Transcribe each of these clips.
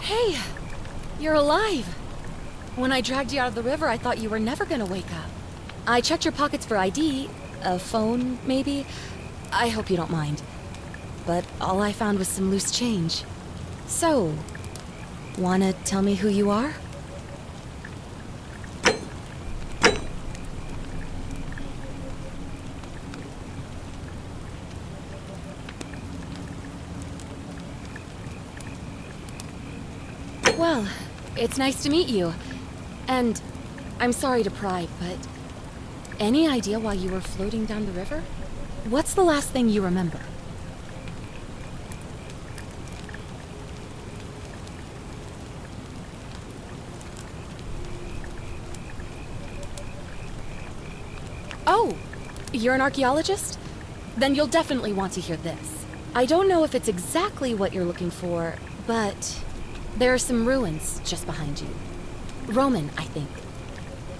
Hey, you're alive. When I dragged you out of the river, I thought you were never gonna wake up. I checked your pockets for ID, a phone, maybe. I hope you don't mind. But all I found was some loose change. So, wanna tell me who you are? Well, it's nice to meet you. And I'm sorry to pry, but any idea why you were floating down the river? What's the last thing you remember? Oh, you're an archaeologist? Then you'll definitely want to hear this. I don't know if it's exactly what you're looking for, but there are some ruins just behind you. Roman, I think.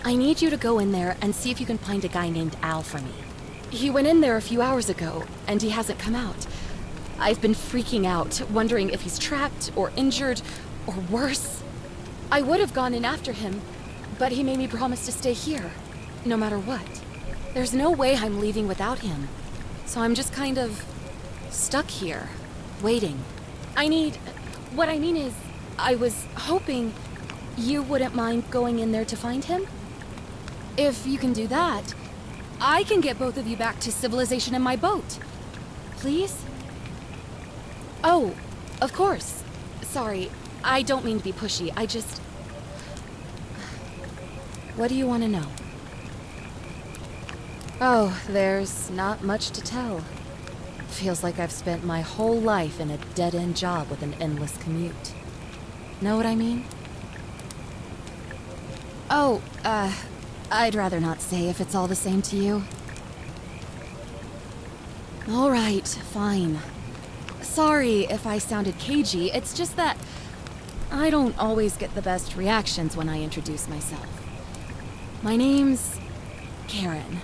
I need you to go in there and see if you can find a guy named Al for me. He went in there a few hours ago, and he hasn't come out. I've been freaking out, wondering if he's trapped or injured or worse. I would have gone in after him, but he made me promise to stay here, no matter what. There's no way I'm leaving without him, so I'm just kind of stuck here, waiting. What I mean is, I was hoping you wouldn't mind going in there to find him? If you can do that, I can get both of you back to civilization in my boat. Please? Oh, of course. Sorry, I don't mean to be pushy, I just... What do you want to know? Oh, there's not much to tell. Feels like I've spent my whole life in a dead-end job with an endless commute. Know what I mean? Oh, I'd rather not say if it's all the same to you. All right, fine. Sorry if I sounded cagey, it's just that I don't always get the best reactions when I introduce myself. My name's Karen.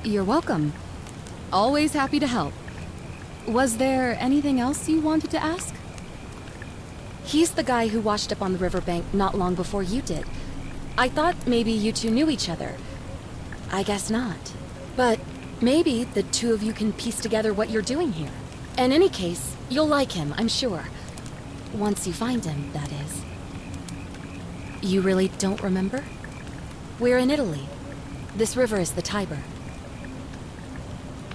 You're welcome. Always happy to help. Was there anything else you wanted to ask? He's the guy who washed up on the riverbank not long before you did. I thought maybe you two knew each other. I guess not. But maybe the two of you can piece together what you're doing here. In any case, you'll like him, I'm sure. Once you find him, that is. You really don't remember? We're in Italy. This river is the Tiber.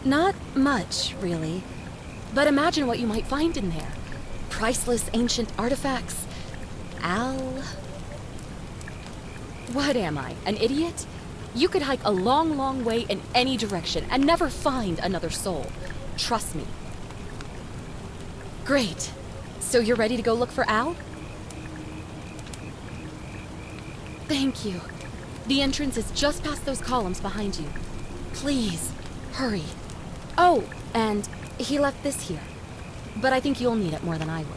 Not much, really. But imagine what you might find in there. Priceless ancient artifacts. Al... What am I, an idiot? You could hike a long, long way in any direction and never find another soul. Trust me. Great. So you're ready to go look for Al? Thank you. The entrance is just past those columns behind you. Please, hurry. Oh, and he left this here. But I think you'll need it more than I will.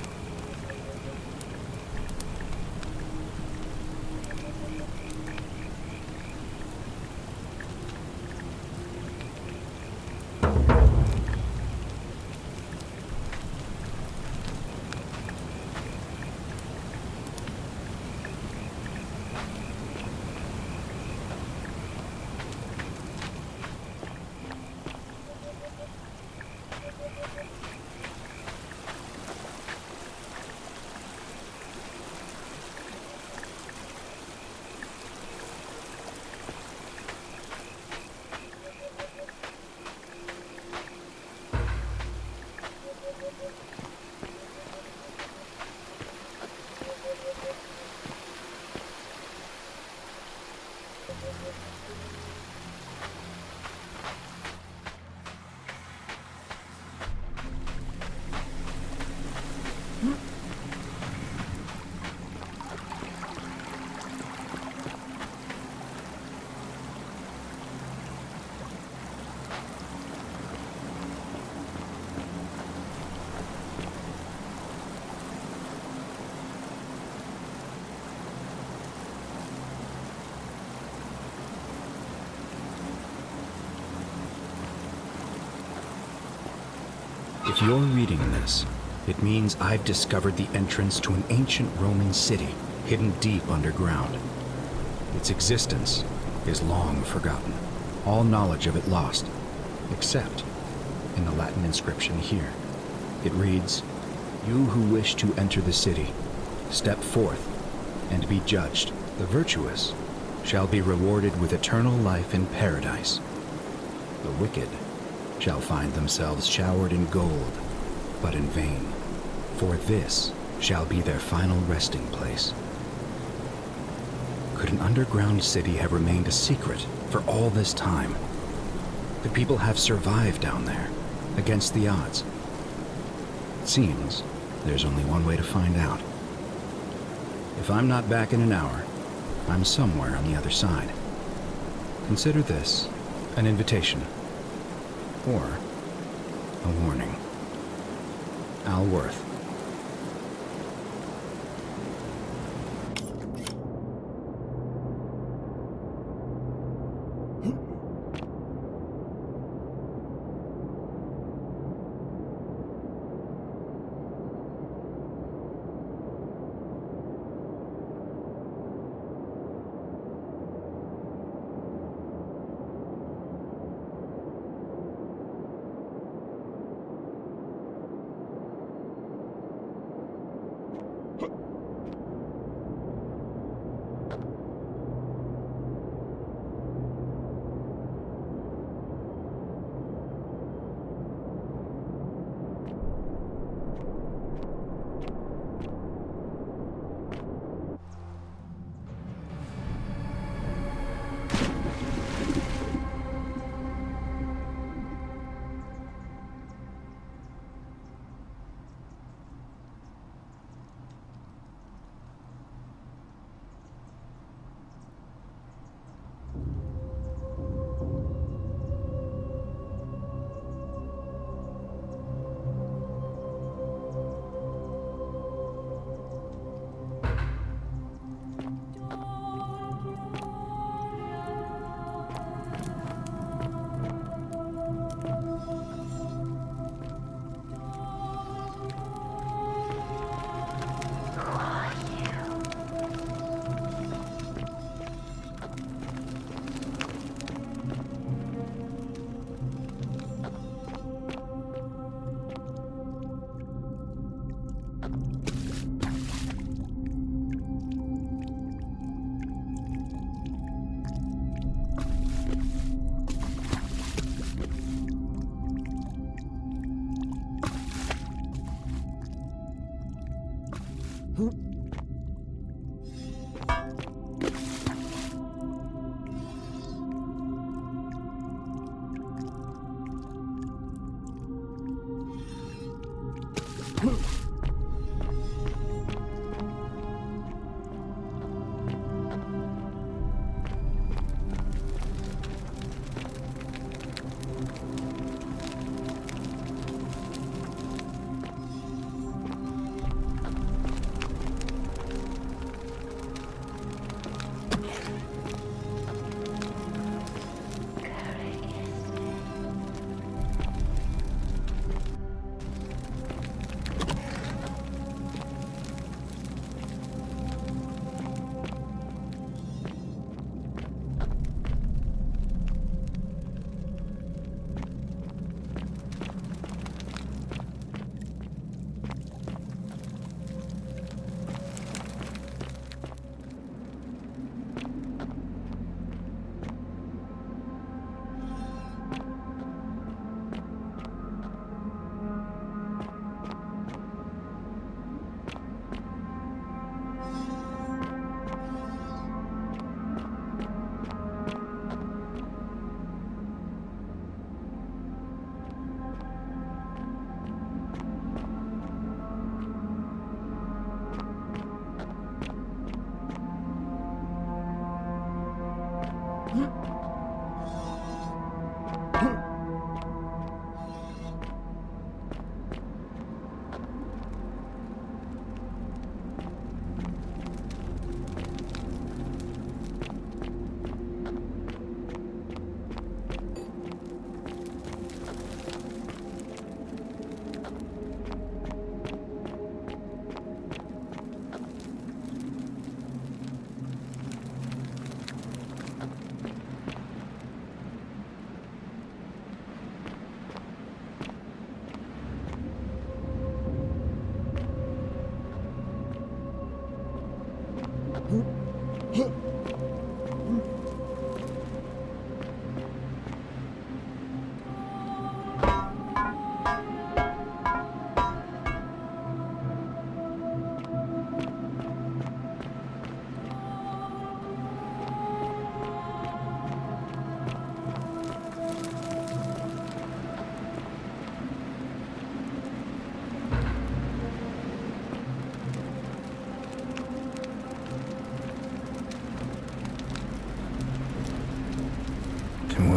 If you're reading this, it means I've discovered the entrance to an ancient Roman city hidden deep underground. Its existence is long forgotten, all knowledge of it lost, except in the Latin inscription here. It reads, "You who wish to enter the city, step forth and be judged. The virtuous shall be rewarded with eternal life in paradise. The wicked shall find themselves showered in gold, but in vain, for this shall be their final resting place." Could an underground city have remained a secret for all this time? Could people have survived down there, against the odds? It seems there's only one way to find out. If I'm not back in an hour, I'm somewhere on the other side. Consider this an invitation, or a warning. Al Worth.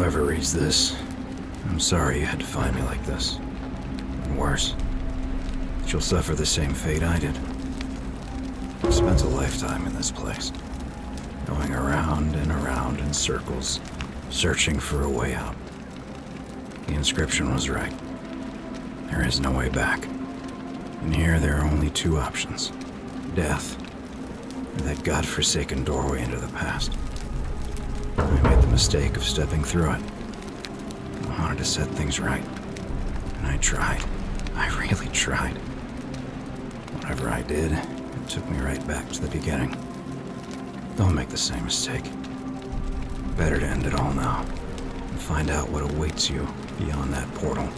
Whoever reads this, I'm sorry you had to find me like this. And worse, that you'll suffer the same fate I did. I spent a lifetime in this place, going around and around in circles, searching for a way out. The inscription was right. There is no way back. And here there are only two options: death, or that godforsaken doorway into the past. I made the mistake of stepping through it. I wanted to set things right. And I tried. I really tried. Whatever I did, it took me right back to the beginning. Don't make the same mistake. Better to end it all now, and find out what awaits you beyond that portal.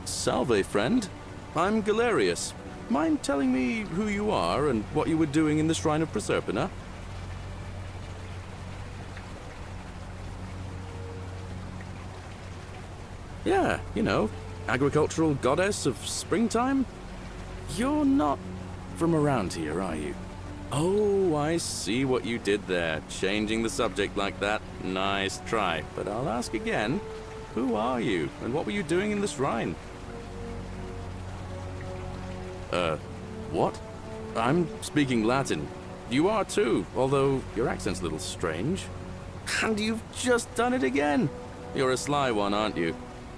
Salve, friend. I'm Galerius. Mind telling me who you are and what you were doing in the Shrine of Proserpina? Yeah, you know, agricultural goddess of springtime? You're not from around here, are you? Oh, I see what you did there, changing the subject like that. Nice try, but I'll ask again. Who are you, and what were you doing in the shrine? What? I'm speaking Latin. You are too, although your accent's a little strange. And you've just done it again. You're a sly one, aren't you?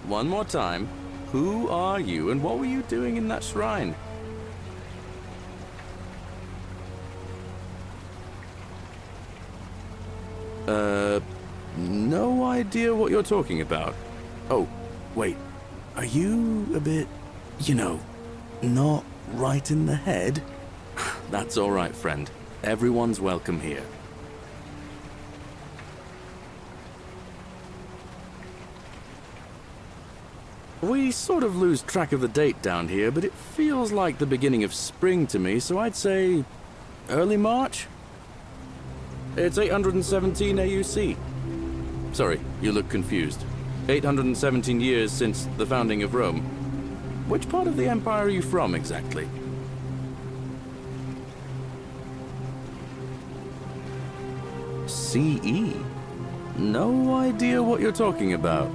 One more time. Who are you, and what were you doing in that shrine? No idea what you're talking about. Oh, wait. Are you a bit, not right in the head? That's all right, friend. Everyone's welcome here. We sort of lose track of the date down here, but it feels like the beginning of spring to me, so I'd say early March? It's 817 AUC. Sorry, you look confused. 817 years since the founding of Rome. which part of the Empire are you from, exactly? CE? No idea what you're talking about.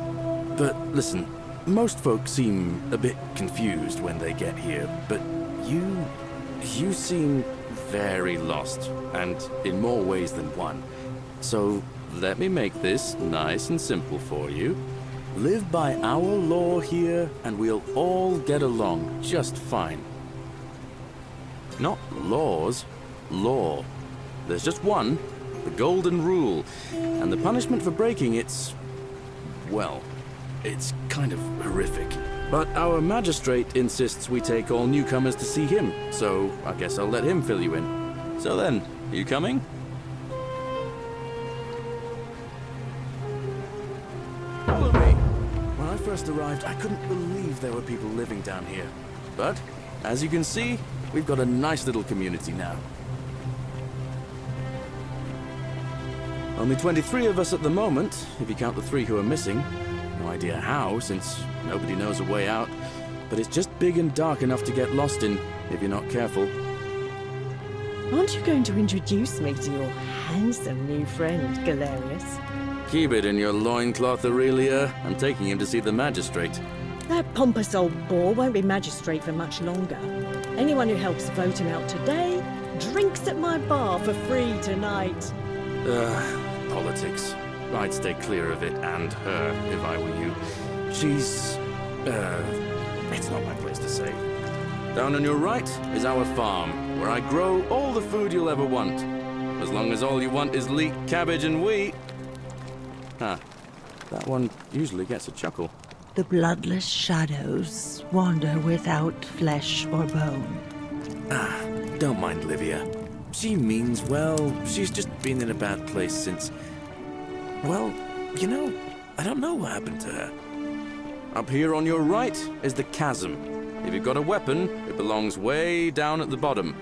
But listen, most folks seem a bit confused when they get here, but you seem very lost, and in more ways than one. So let me make this nice and simple for you. Live by our law here, and we'll all get along just fine. Not laws, law. There's just one, the Golden Rule, and the punishment for breaking it's, well, it's kind of horrific. But our magistrate insists we take all newcomers to see him, so I guess I'll let him fill you in. So then, you coming? Follow me. When I first arrived, I couldn't believe there were people living down here. But, as you can see, we've got a nice little community now. Only 23 of us at the moment, if you count the 3 who are missing. No idea how, since nobody knows a way out. But it's just big and dark enough to get lost in, if you're not careful. Aren't you going to introduce me to your handsome new friend, Galerius? Keep it in your loincloth, Aurelia. I'm taking him to see the magistrate. That pompous old bore won't be magistrate for much longer. Anyone who helps vote him out today drinks at my bar for free tonight. Politics. I'd stay clear of it, and her, if I were you. She's... it's not my place to say. Down on your right is our farm, where I grow all the food you'll ever want. As long as all you want is leek, cabbage, and wheat. Huh. That one usually gets a chuckle. The bloodless shadows wander without flesh or bone. Don't mind Livia. She means well. She's just been in a bad place since... Well, you know, I don't know what happened to her. Up here on your right is the chasm. If you've got a weapon, it belongs way down at the bottom.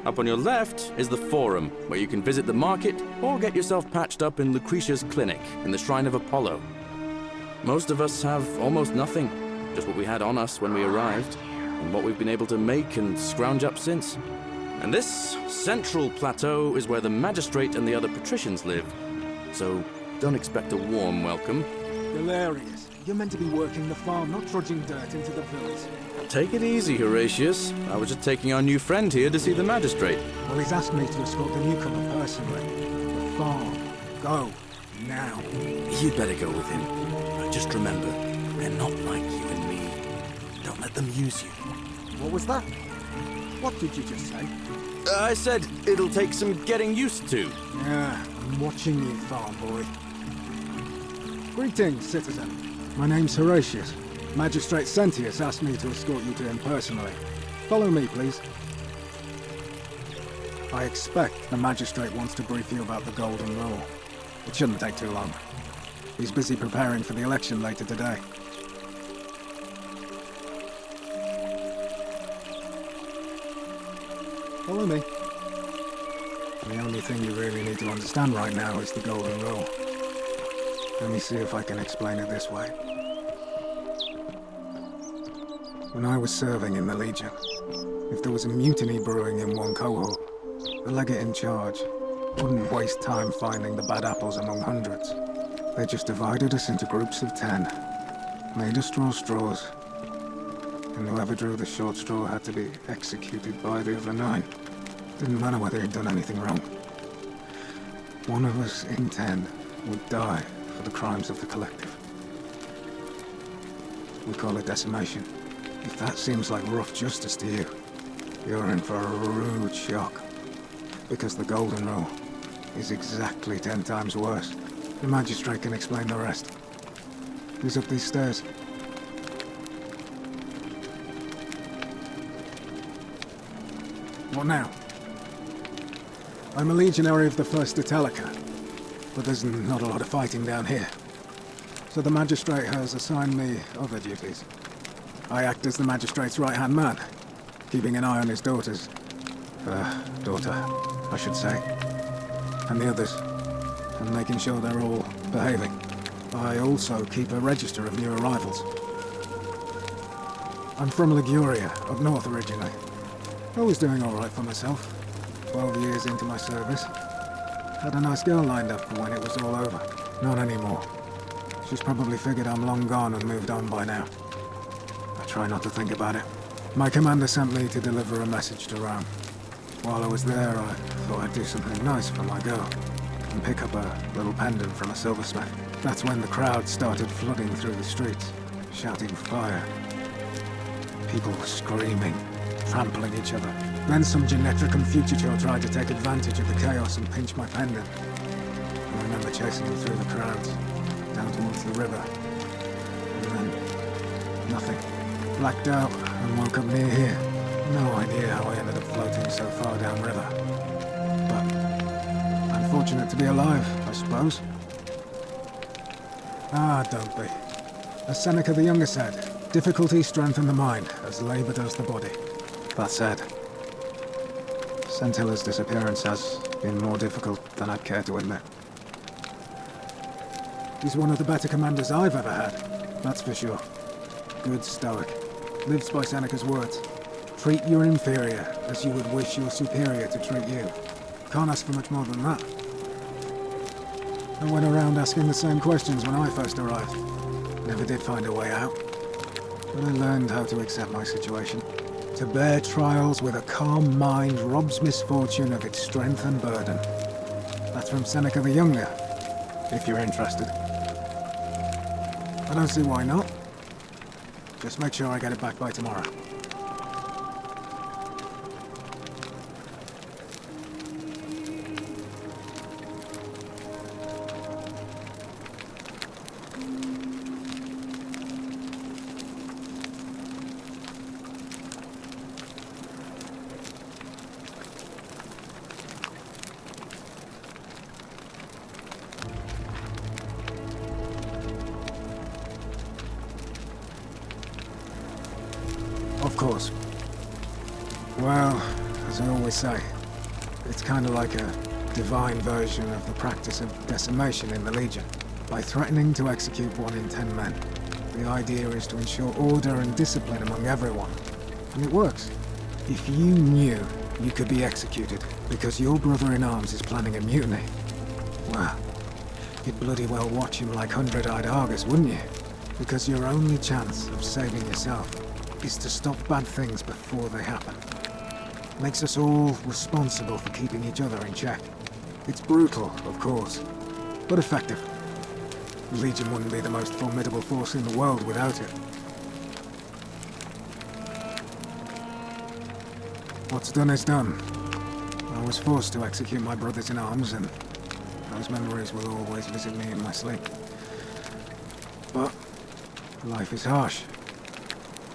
Up on your left is the Forum, where you can visit the market or get yourself patched up in Lucretia's clinic in the Shrine of Apollo. Most of us have almost nothing, just what we had on us when we arrived, and what we've been able to make and scrounge up since. And this central plateau is where the magistrate and the other patricians live, so don't expect a warm welcome. Hilarious. You're meant to be working the farm, not trudging dirt into the villas. Take it easy, Horatius. I was just taking our new friend here to see the magistrate. Well, he's asked me to escort the newcomer personally. The farm. Go. Now. You'd better go with him. But just remember, they're not like you and me. Don't let them use you. What was that? What did you just say? I said it'll take some getting used to. Yeah, I'm watching you, farm boy. Greetings, citizen. My name's Horatius. Magistrate Sentius asked me to escort you to him personally. Follow me, please. I expect the magistrate wants to brief you about the Golden Rule. It shouldn't take too long. He's busy preparing for the election later today. Follow me. The only thing you really need to understand right now is the Golden Rule. Let me see if I can explain it this way. When I was serving in the Legion, if there was a mutiny brewing in one cohort, the legate in charge wouldn't waste time finding the bad apples among hundreds. They just divided us into groups of 10, made us draw straws, and whoever drew the short straw had to be executed by the other 9. Didn't matter whether he'd done anything wrong. One of us in 10 would die for the crimes of the collective. We call it decimation. If that seems like rough justice to you, you're in for a rude shock. Because the Golden Rule is exactly 10 times worse. The magistrate can explain the rest. Who's up these stairs? What now? I'm a legionary of the 1st Italica, but there's not a lot of fighting down here. So the magistrate has assigned me other duties. I act as the magistrate's right-hand man, keeping an eye on his daughters. Daughter, I should say. And the others, and making sure they're all behaving. I also keep a register of new arrivals. I'm from Liguria, up north originally. I was doing alright for myself. 12 years into my service. Had a nice girl lined up for when it was all over. Not anymore. She's probably figured I'm long gone and moved on by now. I try not to think about it. My commander sent me to deliver a message to Rome. While I was there, I thought I'd do something nice for my girl and pick up a little pendant from a silversmith. That's when the crowd started flooding through the streets, shouting fire. People were screaming, trampling each other. Then some Genetricum fugitor tried to take advantage of the chaos and pinch my pendant. I remember chasing him through the crowds, down towards the river. And then, nothing. Blacked out and woke up near here. No idea how I ended up floating so far downriver. But I'm fortunate to be alive, I suppose. Ah, don't be. As Seneca the Younger said, difficulty strengthens the mind, as labor does the body. That said, Sentilla's disappearance has been more difficult than I'd care to admit. He's one of the better commanders I've ever had, that's for sure. Good stoic. Lives by Seneca's words. Treat your inferior as you would wish your superior to treat you. Can't ask for much more than that. I went around asking the same questions when I first arrived. Never did find a way out. But I learned how to accept my situation. To bear trials with a calm mind robs misfortune of its strength and burden. That's from Seneca the Younger, if you're interested. I don't see why not. Just make sure I get it back by tomorrow. Of course. Well, as I always say, it's kind of like a divine version of the practice of decimation in the Legion. By threatening to execute 1 in 10 men, the idea is to ensure order and discipline among everyone. And it works. If you knew you could be executed because your brother-in-arms is planning a mutiny, well, you'd bloody well watch him like 100-eyed Argus, wouldn't you? Because your only chance of saving yourself is to stop bad things before they happen. Makes us all responsible for keeping each other in check. It's brutal, of course, but effective. The Legion wouldn't be the most formidable force in the world without it. What's done is done. I was forced to execute my brothers-in-arms, and those memories will always visit me in my sleep. But life is harsh,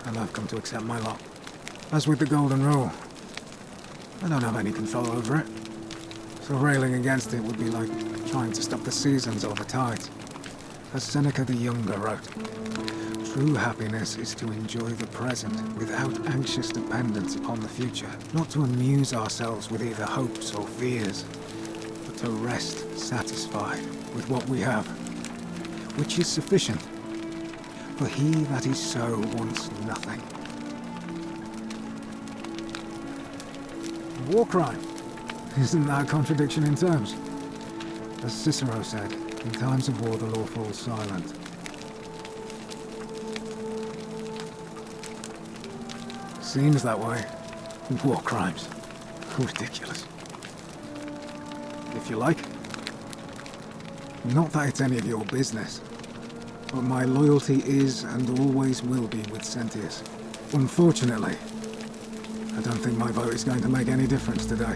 and I've come to accept my lot. As with the Golden Rule, I don't have any control over it, so railing against it would be like trying to stop the seasons or the tides. As Seneca the Younger wrote, true happiness is to enjoy the present without anxious dependence upon the future, not to amuse ourselves with either hopes or fears, but to rest satisfied with what we have, which is sufficient. For he that is so wants nothing. War crime. Isn't that a contradiction in terms? As Cicero said, in times of war the law falls silent. Seems that way. War crimes. Ridiculous. If you like. Not that it's any of your business. But my loyalty is and always will be with Sentius. Unfortunately, I don't think my vote is going to make any difference today.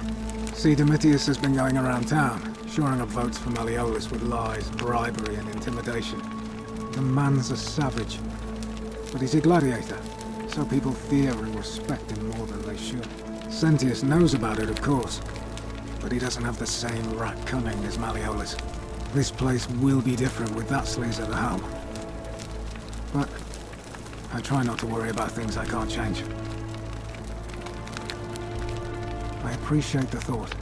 See, Domitius has been going around town, shoring up votes for Malleolus with lies, bribery and intimidation. The man's a savage, but he's a gladiator, so people fear and respect him more than they should. Sentius knows about it, of course, but he doesn't have the same rat cunning as Malleolus. This place will be different with that sleaze at the helm. But I try not to worry about things I can't change. I appreciate the thought,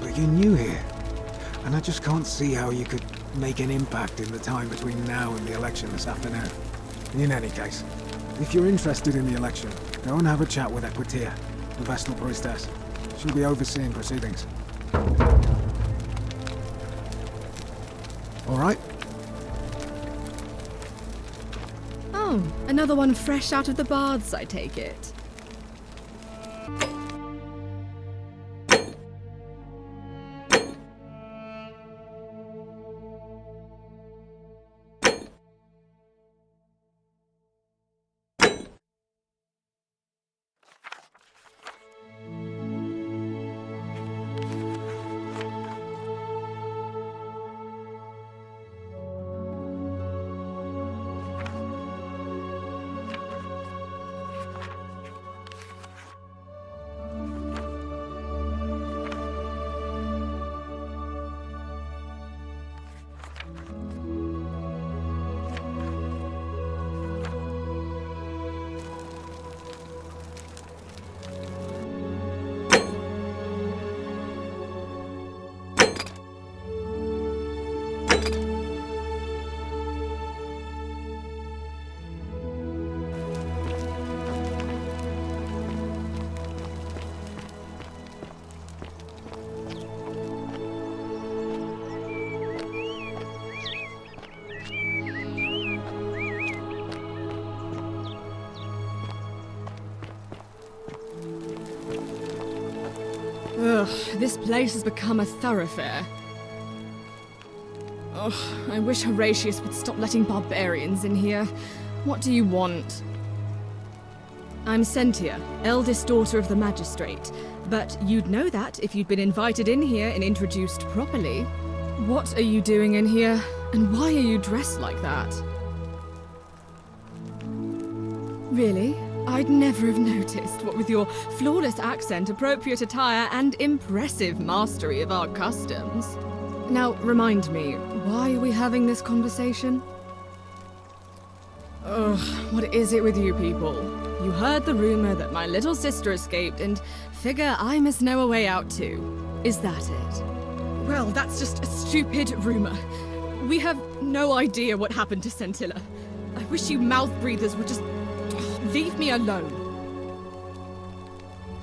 but you're new here, and I just can't see how you could make an impact in the time between now and the election this afternoon. In any case, If you're interested in the election, go and have a chat with Equitia, the Vestal Priestess. She'll be overseeing proceedings. All right? Oh, another one fresh out of the baths, I take it. Ugh, this place has become a thoroughfare. Ugh, I wish Horatius would stop letting barbarians in here. What do you want? I'm Sentia, eldest daughter of the magistrate. But you'd know that if you'd been invited in here and introduced properly. What are you doing in here? And why are you dressed like that? Really? I'd never have noticed, what with your flawless accent, appropriate attire, and impressive mastery of our customs. Now, remind me, why are we having this conversation? Ugh, what is it with you people? You heard the rumor that my little sister escaped and figure I must know a way out too. Is that it? Well, that's just a stupid rumor. We have no idea what happened to Scintilla. I wish you mouth breathers would just leave me alone.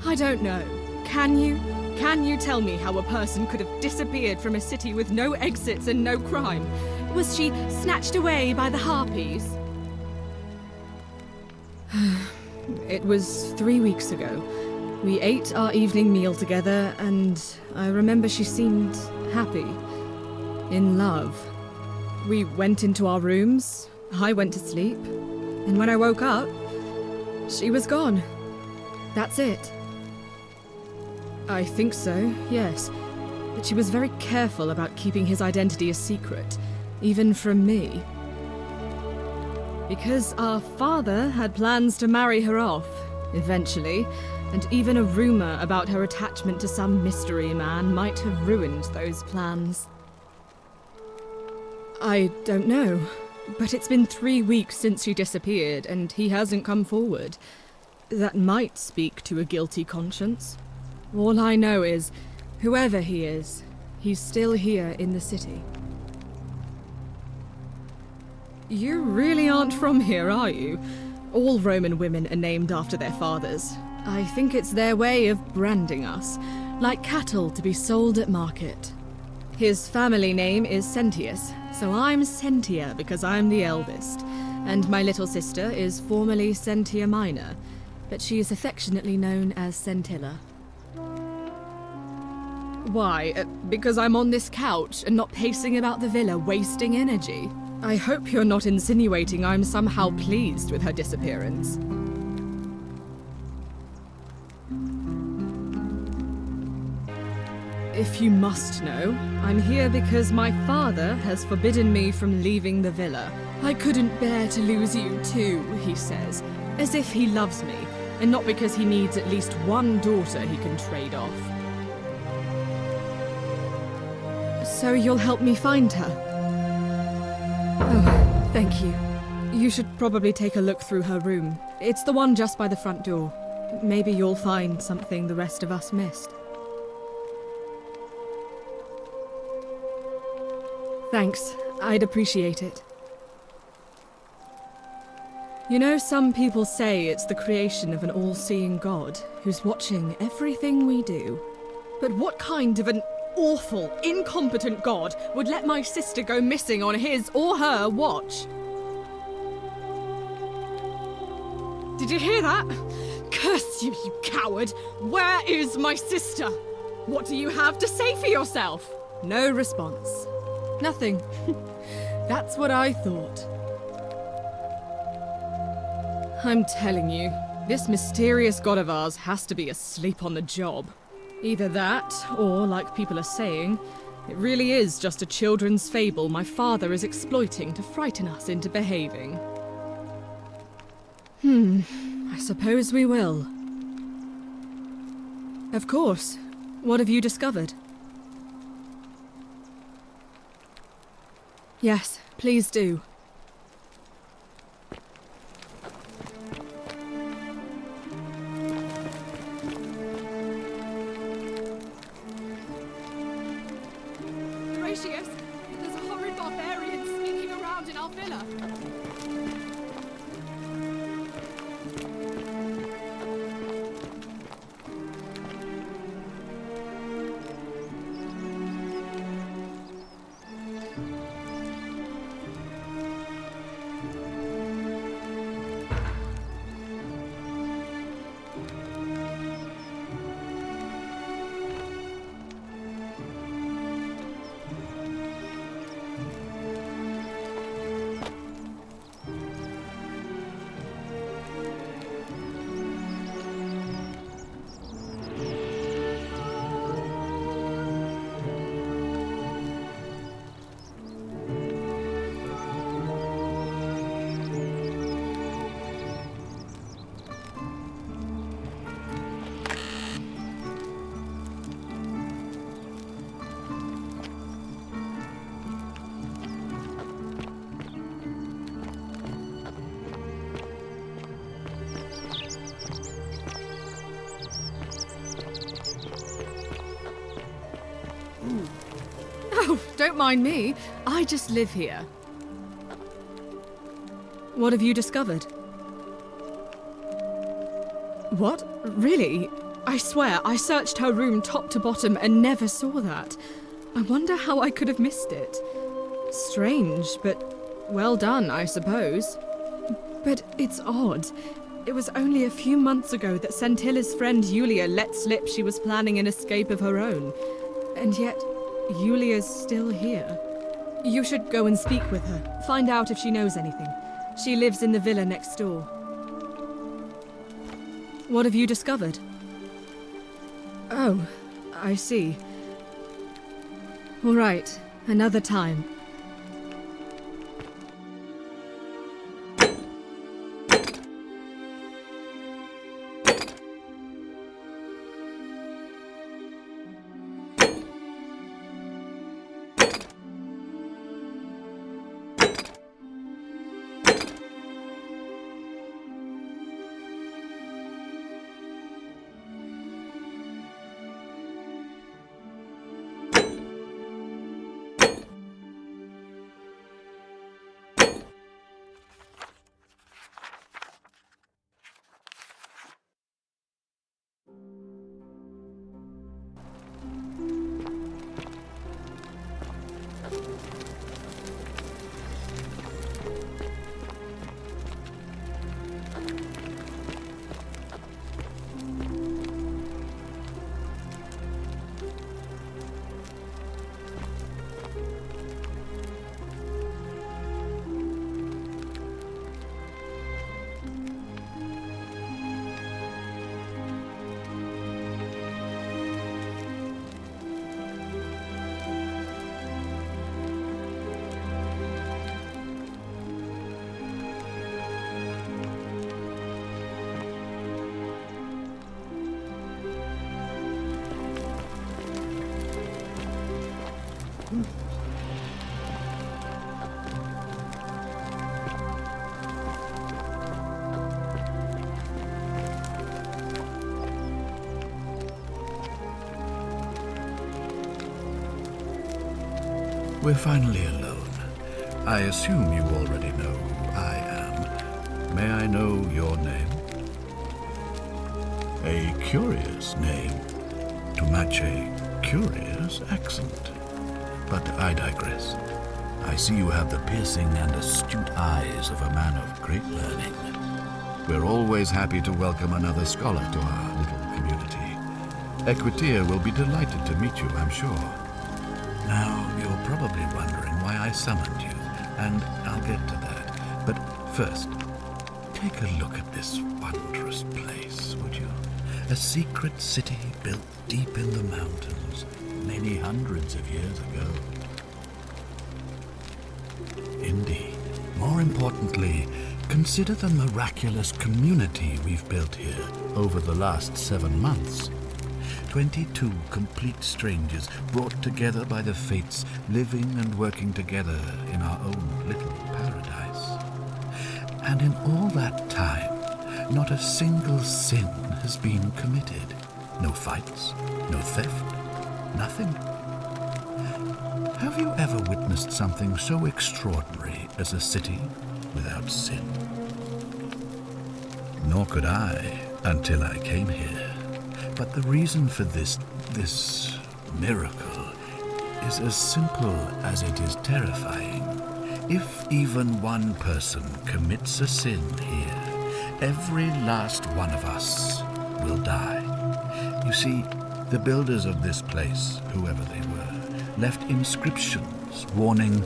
I don't know. Can you? Can you tell me how a person could have disappeared from a city with no exits and no crime? Was she snatched away by the harpies? It was 3 weeks ago. We ate our evening meal together, and I remember she seemed happy. In love. We went into our rooms, I went to sleep, and when I woke up, she was gone. That's it. I think so, yes. But she was very careful about keeping his identity a secret, even from me. Because our father had plans to marry her off, eventually, and even a rumor about her attachment to some mystery man might have ruined those plans. I don't know, but it's been 3 weeks since she disappeared, and he hasn't come forward. That might speak to a guilty conscience. All I know is, whoever he is, he's still here in the city. You really aren't from here, are you? All Roman women are named after their fathers. I think it's their way of branding us, like cattle to be sold at market. His family name is Sentius, so I'm Sentia because I'm the eldest, and my little sister is formerly Sentia Minor, but she is affectionately known as Scintilla. Why? Because I'm on this couch and not pacing about the villa, wasting energy? I hope you're not insinuating I'm somehow pleased with her disappearance. If you must know, I'm here because my father has forbidden me from leaving the villa. I couldn't bear to lose you too, he says, as if he loves me, and not because he needs at least one daughter he can trade off. So you'll help me find her? Oh, thank you. You should probably take a look through her room. It's the one just by the front door. Maybe you'll find something the rest of us missed. Thanks. I'd appreciate it. You know, some people say it's the creation of an all-seeing God who's watching everything we do. But what kind of an awful, incompetent God would let my sister go missing on his or her watch? Did you hear that? Curse you, you coward! Where is my sister? What do you have to say for yourself? No response. Nothing. That's what I thought. I'm telling you, this mysterious god of ours has to be asleep on the job. Either that, or, like people are saying, it really is just a children's fable my father is exploiting to frighten us into behaving. I suppose we will. Of course. What have you discovered? Yes, please do. Gracious, there's a horrid barbarian sneaking around in our villa. Oh, don't mind me. I just live here. What have you discovered? What? Really? I swear, I searched her room top to bottom and never saw that. I wonder how I could have missed it. Strange, but well done, I suppose. But it's odd. It was only a few months ago that Centilla's friend Yulia let slip she was planning an escape of her own. And yet, Yulia's still here. You should go and speak with her. Find out if she knows anything. She lives in the villa next door. What have you discovered? Oh, I see. All right, another time. We're finally alone. I assume you already know who I am. May I know your name? A curious name to match a curious accent. But I digress. I see you have the piercing and astute eyes of a man of great learning. We're always happy to welcome another scholar to our little community. Equitia will be delighted to meet you, I'm sure. Now, you're probably wondering why I summoned you, and I'll get to that. But first, take a look at this wondrous place, would you? A secret city built deep in the mountains, many hundreds of years ago. Indeed. More importantly, consider the miraculous community we've built here over the last 7 months. 22 complete strangers brought together by the fates, living and working together in our own little paradise. And in all that time, not a single sin has been committed. No fights, no theft, nothing. Have you ever witnessed something so extraordinary as a city without sin? Nor could I until I came here. But the reason for this miracle is as simple as it is terrifying. If even one person commits a sin here, every last one of us will die. You see, the builders of this place, whoever they were, left inscriptions warning,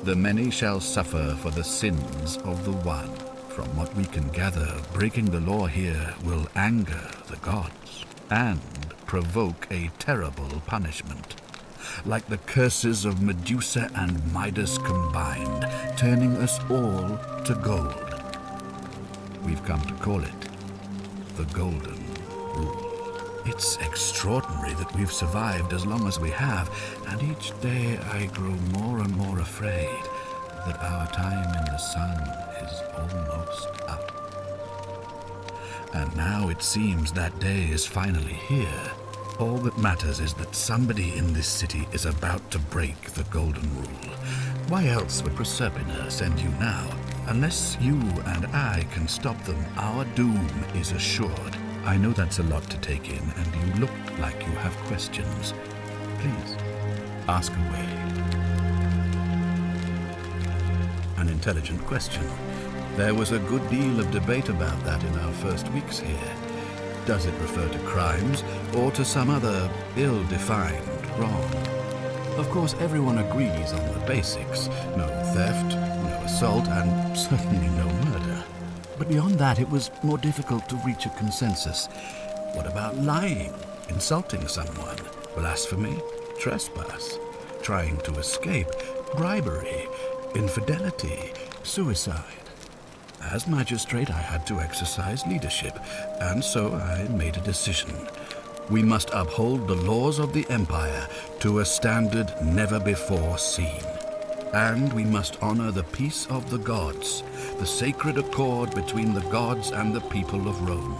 "The many shall suffer for the sins of the one." From what we can gather, breaking the law here will anger the gods and provoke a terrible punishment. Like the curses of Medusa and Midas combined, turning us all to gold. We've come to call it the Golden Rule. It's extraordinary that we've survived as long as we have, and each day I grow more and more afraid that our time in the sun is almost up. And now it seems that day is finally here. All that matters is that somebody in this city is about to break the Golden Rule. Why else would Proserpina send you now? Unless you and I can stop them, our doom is assured. I know that's a lot to take in, and you look like you have questions. Please, ask away. An intelligent question. There was a good deal of debate about that in our first weeks here. Does it refer to crimes, or to some other ill-defined wrong? Of course, everyone agrees on the basics. No theft, no assault, and certainly no murder. But beyond that, it was more difficult to reach a consensus. What about lying, insulting someone, blasphemy, trespass, trying to escape, bribery, infidelity, suicide? As magistrate, I had to exercise leadership, and so I made a decision. We must uphold the laws of the Empire to a standard never before seen. And we must honor the peace of the gods, the sacred accord between the gods and the people of Rome.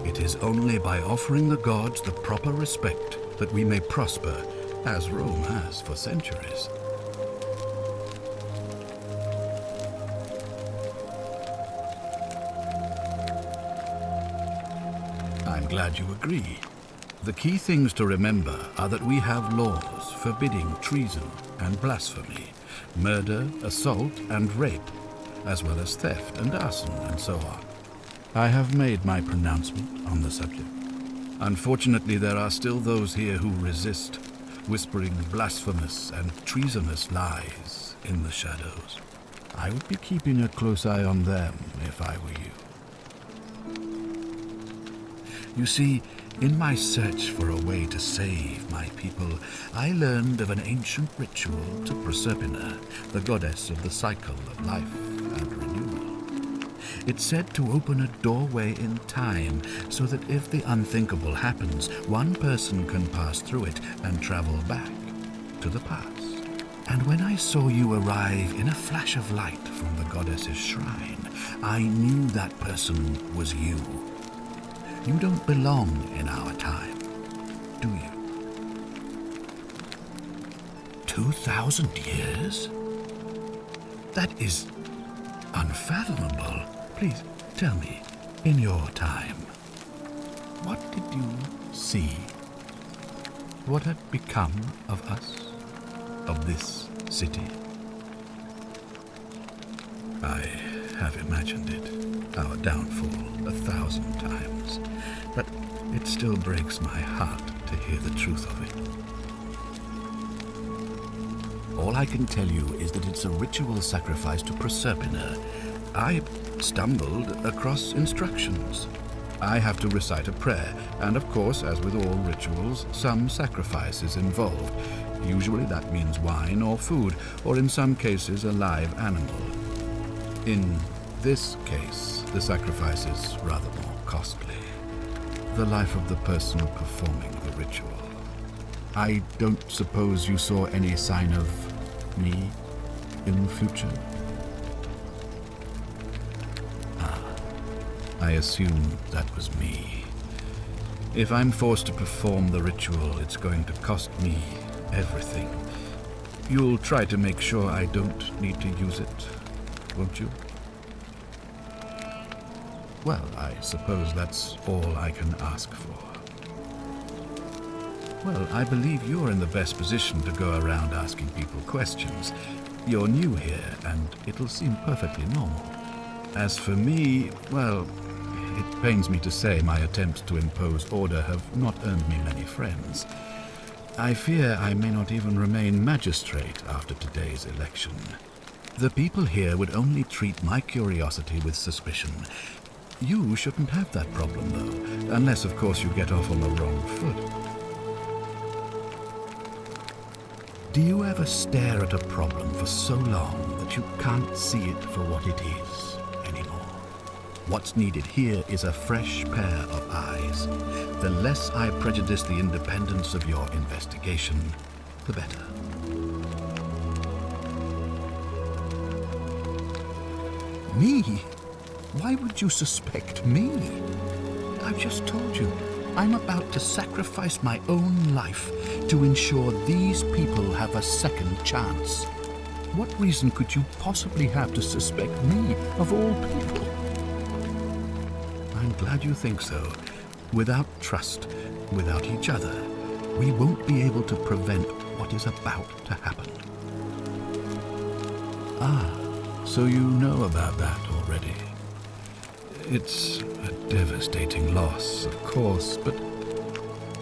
It is only by offering the gods the proper respect that we may prosper, as Rome has for centuries. I'm glad you agree. The key things to remember are that we have laws forbidding treason and blasphemy, murder, assault, and rape, as well as theft and arson and so on. I have made my pronouncement on the subject. Unfortunately, there are still those here who resist, whispering blasphemous and treasonous lies in the shadows. I would be keeping a close eye on them if I were you. You see, in my search for a way to save my people, I learned of an ancient ritual to Proserpina, the goddess of the cycle of life and renewal. It's said to open a doorway in time so that if the unthinkable happens, one person can pass through it and travel back to the past. And when I saw you arrive in a flash of light from the goddess's shrine, I knew that person was you. You don't belong in our time, do you? 2,000 years? That is unfathomable. please, tell me, in your time, what did you see? What had become of us? Of this city? I have imagined it, our downfall, 1,000 times, but it still breaks my heart to hear the truth of it. All I can tell you is that it's a ritual sacrifice to Proserpina. I stumbled across instructions. I have to recite a prayer, and of course, as with all rituals, some sacrifice is involved. Usually that means wine or food, or in some cases a live animal. In this case, the sacrifice is rather more costly. The life of the person performing the ritual. I don't suppose you saw any sign of me in the future? I assume that was me. If I'm forced to perform the ritual, it's going to cost me everything. You'll try to make sure I don't need to use it, won't you? Well, I suppose that's all I can ask for. Well, I believe you're in the best position to go around asking people questions. You're new here, and it'll seem perfectly normal. As for me, well, it pains me to say my attempts to impose order have not earned me many friends. I fear I may not even remain magistrate after today's election. The people here would only treat my curiosity with suspicion. You shouldn't have that problem, though, unless, of course, you get off on the wrong foot. Do you ever stare at a problem for so long that you can't see it for what it is anymore? What's needed here is a fresh pair of eyes. The less I prejudice the independence of your investigation, the better. Me? Why would you suspect me? I've just told you, I'm about to sacrifice my own life to ensure these people have a second chance. What reason could you possibly have to suspect me, of all people? I'm glad you think so. Without trust, without each other, we won't be able to prevent what is about to happen. Ah, so you know about that already. It's a devastating loss, of course, but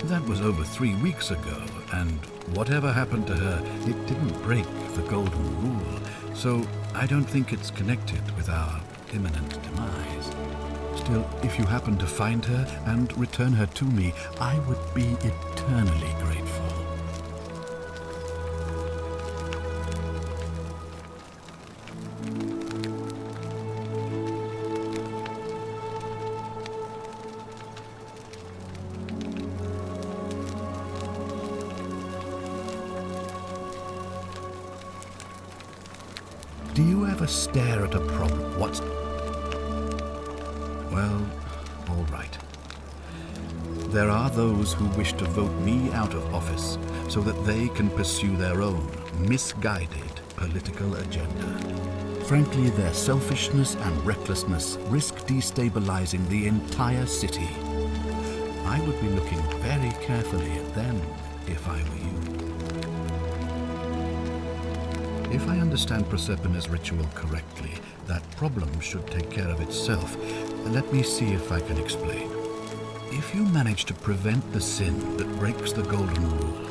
that was over 3 weeks ago, and whatever happened to her, it didn't break the golden rule, so I don't think it's connected with our imminent demise. Still, if you happen to find her and return her to me, I would be eternally grateful. Do you ever stare at a problem? Well, all right. There are those who wish to vote me out of office so that they can pursue their own misguided political agenda. Frankly, their selfishness and recklessness risk destabilizing the entire city. I would be looking very carefully at them if I were you. If I understand Proserpina's ritual correctly, that problem should take care of itself. Let me see if I can explain. If you manage to prevent the sin that breaks the golden rule,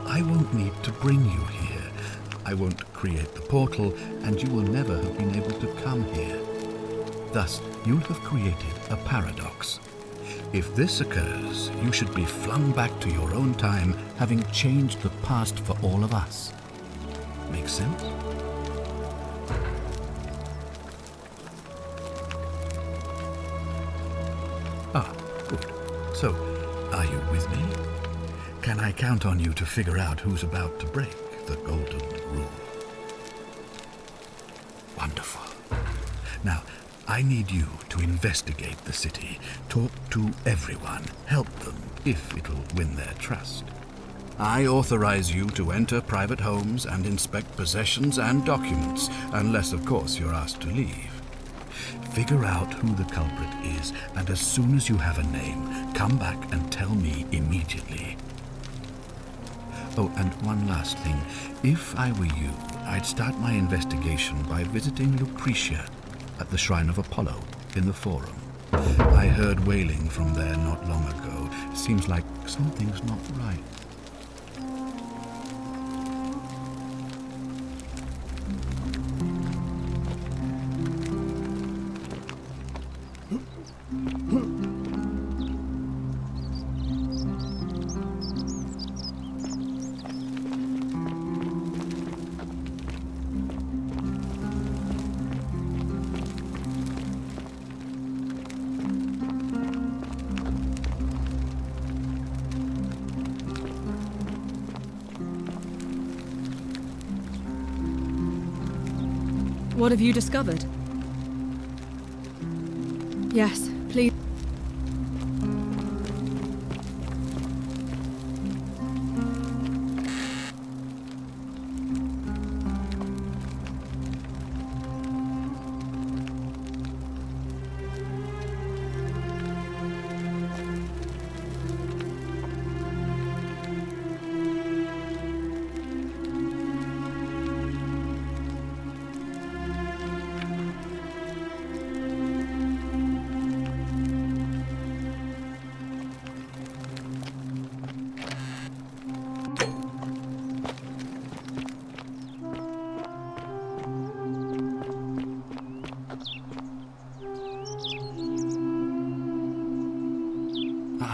I won't need to bring you here. I won't create the portal, and you will never have been able to come here. Thus, you'll have created a paradox. If this occurs, you should be flung back to your own time, having changed the past for all of us. Make sense? Ah, good. So, are you with me? Can I count on you to figure out who's about to break the golden rule? Wonderful. Now, I need you to investigate the city, talk to everyone, help them if it'll win their trust. I authorize you to enter private homes and inspect possessions and documents, unless, of course, you're asked to leave. Figure out who the culprit is, and as soon as you have a name, come back and tell me immediately. Oh, and one last thing. If I were you, I'd start my investigation by visiting Lucretia at the Shrine of Apollo in the Forum. I heard wailing from there not long ago. Seems like something's not right. What have you discovered? Yes, please.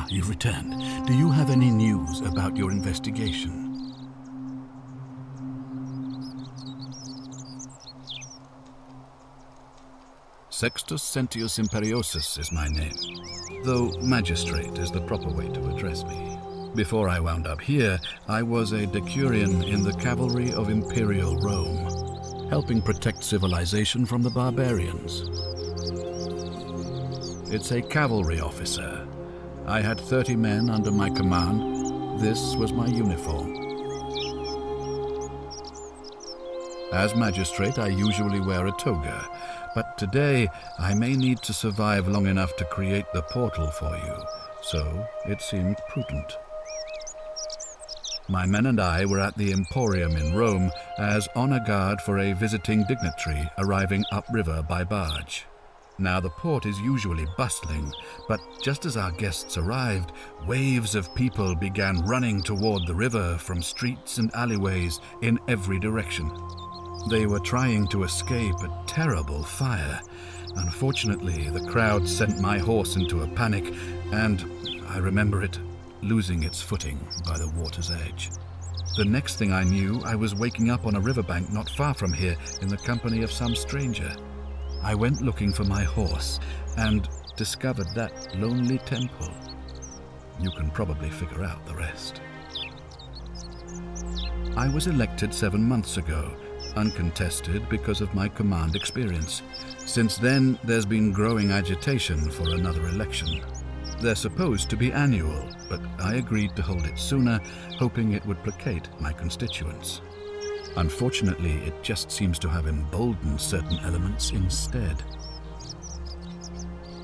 You've returned. Do you have any news about your investigation? Sextus Sentius Imperiosus is my name, though magistrate is the proper way to address me. Before I wound up here, I was a decurion in the cavalry of Imperial Rome, helping protect civilization from the barbarians. It's a cavalry officer. I had 30 men under my command. This was my uniform. As magistrate, I usually wear a toga, but today I may need to survive long enough to create the portal for you, so it seemed prudent. My men and I were at the Emporium in Rome as honor guard for a visiting dignitary arriving upriver by barge. Now, the port is usually bustling, but just as our guests arrived, waves of people began running toward the river from streets and alleyways in every direction. They were trying to escape a terrible fire. Unfortunately, the crowd sent my horse into a panic, and I remember it losing its footing by the water's edge. The next thing I knew, I was waking up on a riverbank not far from here in the company of some stranger. I went looking for my horse and discovered that lonely temple. You can probably figure out the rest. I was elected 7 months ago, uncontested because of my command experience. Since then, there's been growing agitation for another election. They're supposed to be annual, but I agreed to hold it sooner, hoping it would placate my constituents. Unfortunately, it just seems to have emboldened certain elements instead.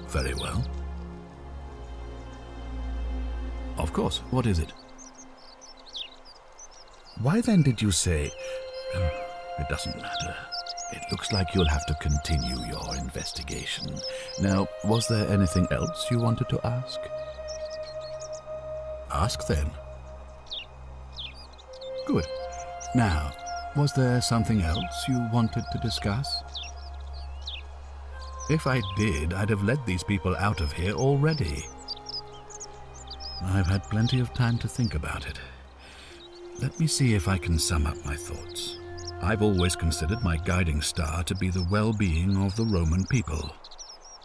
Very well. Of course, what is it? Why then did you say... It doesn't matter. It looks like you'll have to continue your investigation. Now, was there anything else you wanted to ask? Ask then. Good. Now, was there something else you wanted to discuss? If I did, I'd have led these people out of here already. I've had plenty of time to think about it. Let me see if I can sum up my thoughts. I've always considered my guiding star to be the well-being of the Roman people.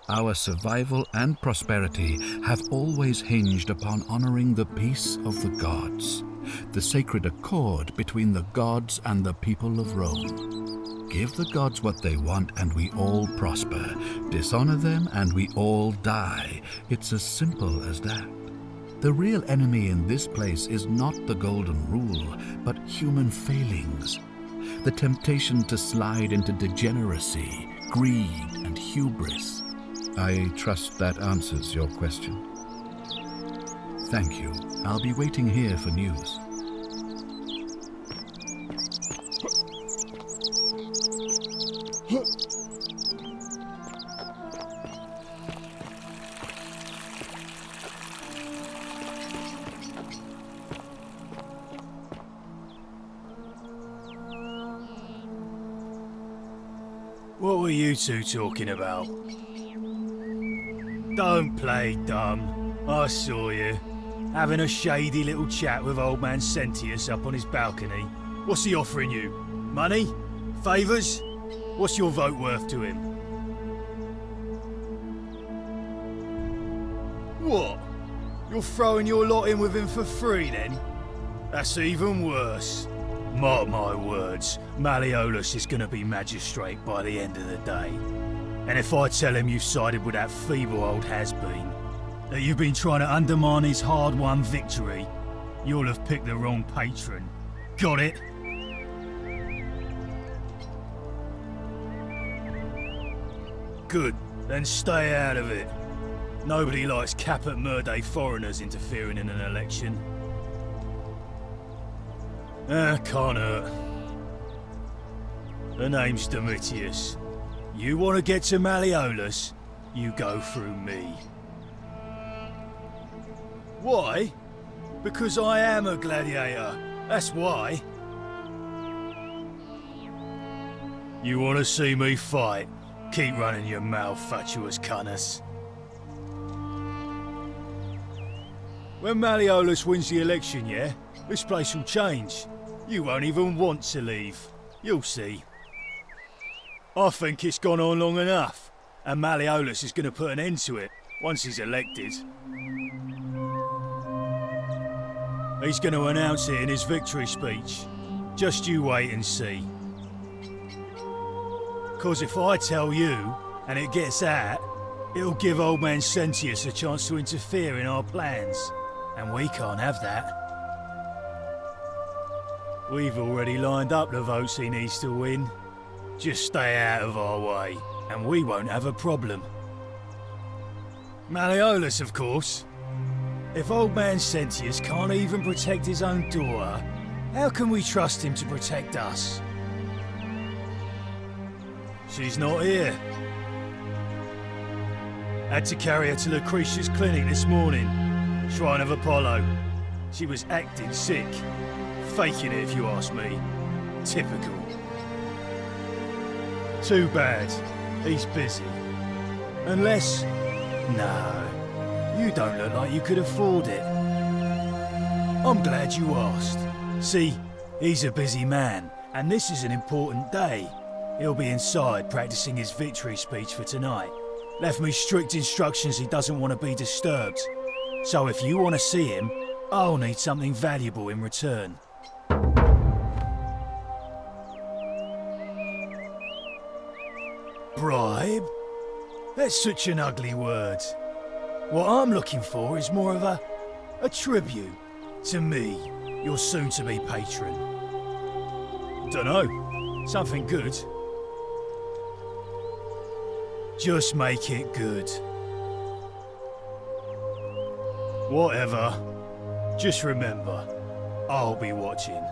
Our survival and prosperity have always hinged upon honoring the peace of the gods, the sacred accord between the gods and the people of Rome. Give the gods what they want and we all prosper. Dishonor them and we all die. It's as simple as that. The real enemy in this place is not the golden rule, but human failings. The temptation to slide into degeneracy, greed, and hubris. I trust that answers your question. Thank you. I'll be waiting here for news. What were you two talking about? Don't play dumb. I saw you. Having a shady little chat with old man Sentius up on his balcony. What's he offering you? Money? Favours? What's your vote worth to him? What? You're throwing your lot in with him for free then? That's even worse. Mark my words, Malleolus is gonna be magistrate by the end of the day. And if I tell him you've sided with that feeble old has-been, that you've been trying to undermine his hard-won victory, you'll have picked the wrong patron. Got it? Good, then stay out of it. Nobody likes Caput Murdae foreigners interfering in an election. Can't hurt. The name's Domitius. You want to get to Malleolus, you go through me. Why? Because I am a gladiator. That's why. You want to see me fight? Keep running your mouth, fatuous cunners. When Malleolus wins the election, yeah? This place will change. You won't even want to leave. You'll see. I think it's gone on long enough, and Malleolus is going to put an end to it once he's elected. He's going to announce it in his victory speech. Just you wait and see. 'Cause if I tell you, and it gets out, it'll give old man Sentius a chance to interfere in our plans, and we can't have that. We've already lined up the votes he needs to win. Just stay out of our way, and we won't have a problem. Malleolus, of course. If old man Sentius can't even protect his own daughter, how can we trust him to protect us? She's not here. Had to carry her to Lucretia's clinic this morning. Shrine of Apollo. She was acting sick. Faking it, if you ask me. Typical. Too bad. He's busy. Unless... No. You don't look like you could afford it. I'm glad you asked. See, he's a busy man, and this is an important day. He'll be inside practicing his victory speech for tonight. Left me strict instructions he doesn't want to be disturbed. So if you want to see him, I'll need something valuable in return. Bribe? That's such an ugly word. What I'm looking for is more of a tribute to me, your soon-to-be patron. Dunno, something good. Just make it good. Whatever. Just remember, I'll be watching.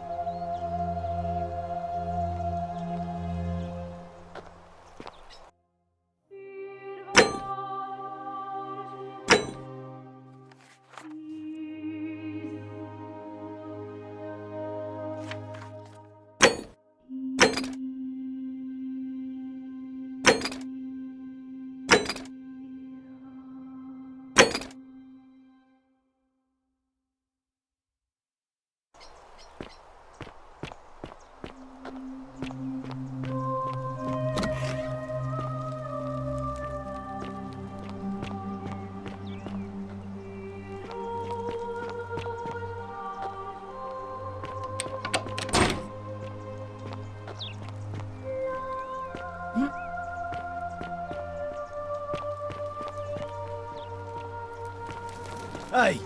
Hey,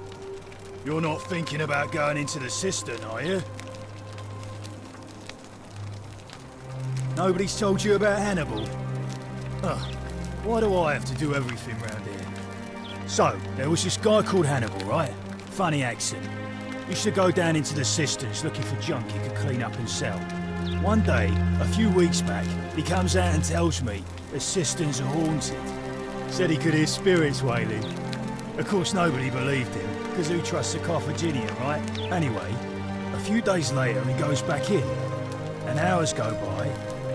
you're not thinking about going into the cistern, are you? Nobody's told you about Hannibal? Why do I have to do everything round here? So, there was this guy called Hannibal, right? Funny accent. Used to go down into the cisterns looking for junk he could clean up and sell. One day, a few weeks back, he comes out and tells me the cisterns are haunted. Said he could hear spirits wailing. Of course, nobody believed him, because who trusts a Carthaginian, right? Anyway, a few days later, he goes back in. And hours go by,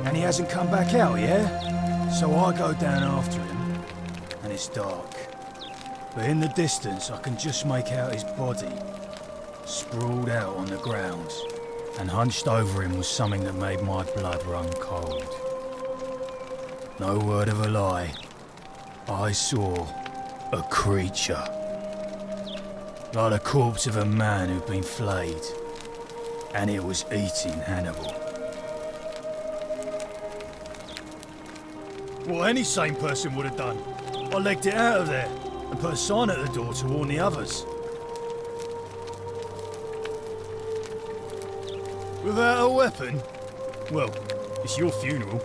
and he hasn't come back out, yeah? So I go down after him, and it's dark. But in the distance, I can just make out his body, sprawled out on the ground, and hunched over him was something that made my blood run cold. No word of a lie, I saw a creature. Like the corpse of a man who'd been flayed, and it was eating Hannibal. What any sane person would have done. I legged it out of there and put a sign at the door to warn the others. Without a weapon? Well, it's your funeral.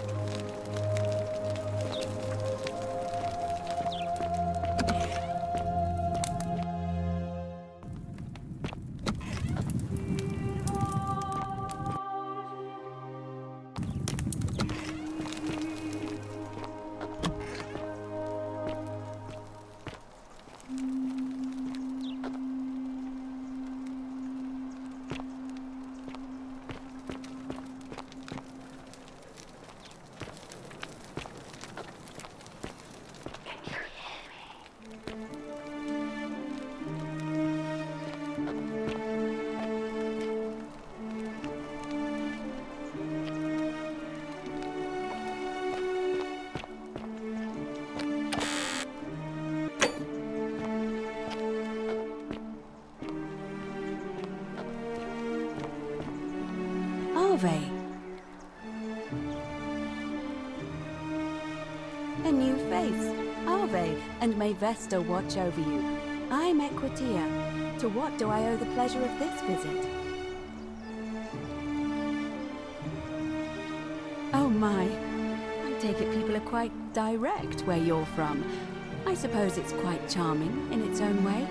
A new face, Ave, and may Vesta watch over you. I'm Equitia. To what do I owe the pleasure of this visit? Oh my, I take it people are quite direct where you're from. I suppose it's quite charming in its own way.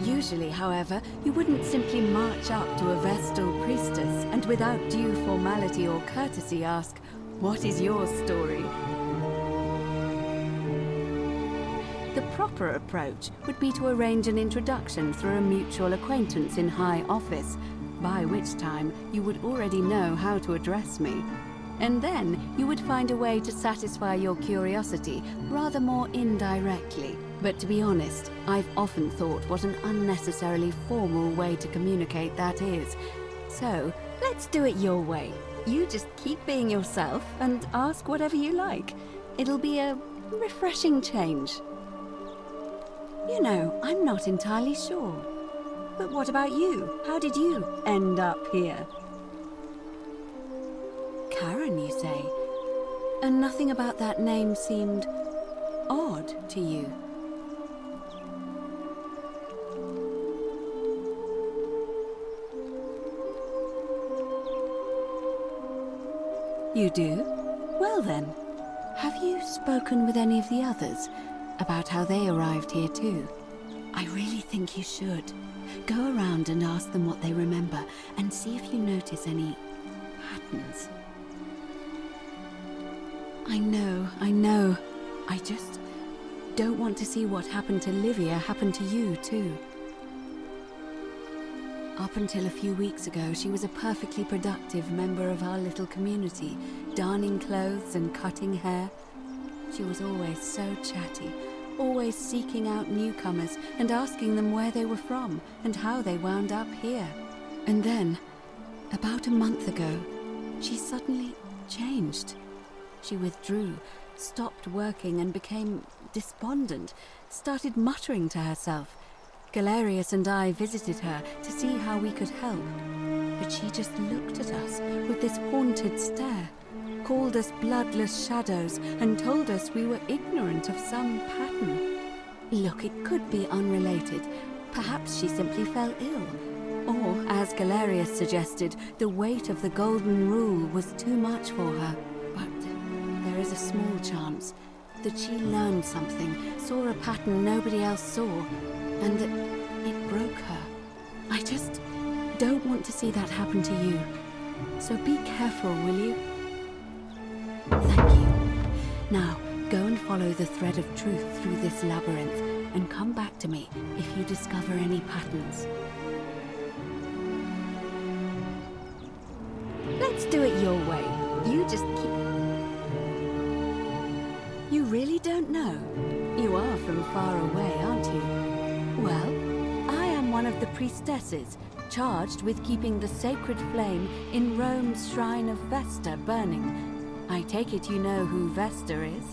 Usually, however, you wouldn't simply march up to a Vestal priestess and without due formality or courtesy ask, "What is your story?" The proper approach would be to arrange an introduction through a mutual acquaintance in high office, by which time you would already know how to address me. And then you would find a way to satisfy your curiosity rather more indirectly. But to be honest, I've often thought what an unnecessarily formal way to communicate that is. So, let's do it your way. You just keep being yourself and ask whatever you like. It'll be a refreshing change. You know, I'm not entirely sure. But what about you? How did you end up here? Karen, you say? And nothing about that name seemed odd to you? You do? Well then, have you spoken with any of the others about how they arrived here too? I really think you should. Go around and ask them what they remember and see if you notice any patterns. I know. I just don't want to see what happened to Livia happen to you too. Up until a few weeks ago, she was a perfectly productive member of our little community, darning clothes and cutting hair. She was always so chatty, always seeking out newcomers and asking them where they were from and how they wound up here. And then, about a month ago, she suddenly changed. She withdrew, stopped working and became despondent, started muttering to herself. Galerius and I visited her to see how we could help, but she just looked at us with this haunted stare, called us bloodless shadows, and told us we were ignorant of some pattern. Look, it could be unrelated. Perhaps she simply fell ill. Or, as Galerius suggested, the weight of the Golden Rule was too much for her. But there is a small chance that she learned something, saw a pattern nobody else saw, and that it broke her. I just don't want to see that happen to you. So be careful, will you? Thank you. Now, go and follow the thread of truth through this labyrinth, and come back to me if you discover any patterns. Let's do it your way. You just keep... You really don't know? You are from far away, aren't you? Well, I am one of the priestesses, charged with keeping the sacred flame in Rome's shrine of Vesta burning. I take it you know who Vesta is?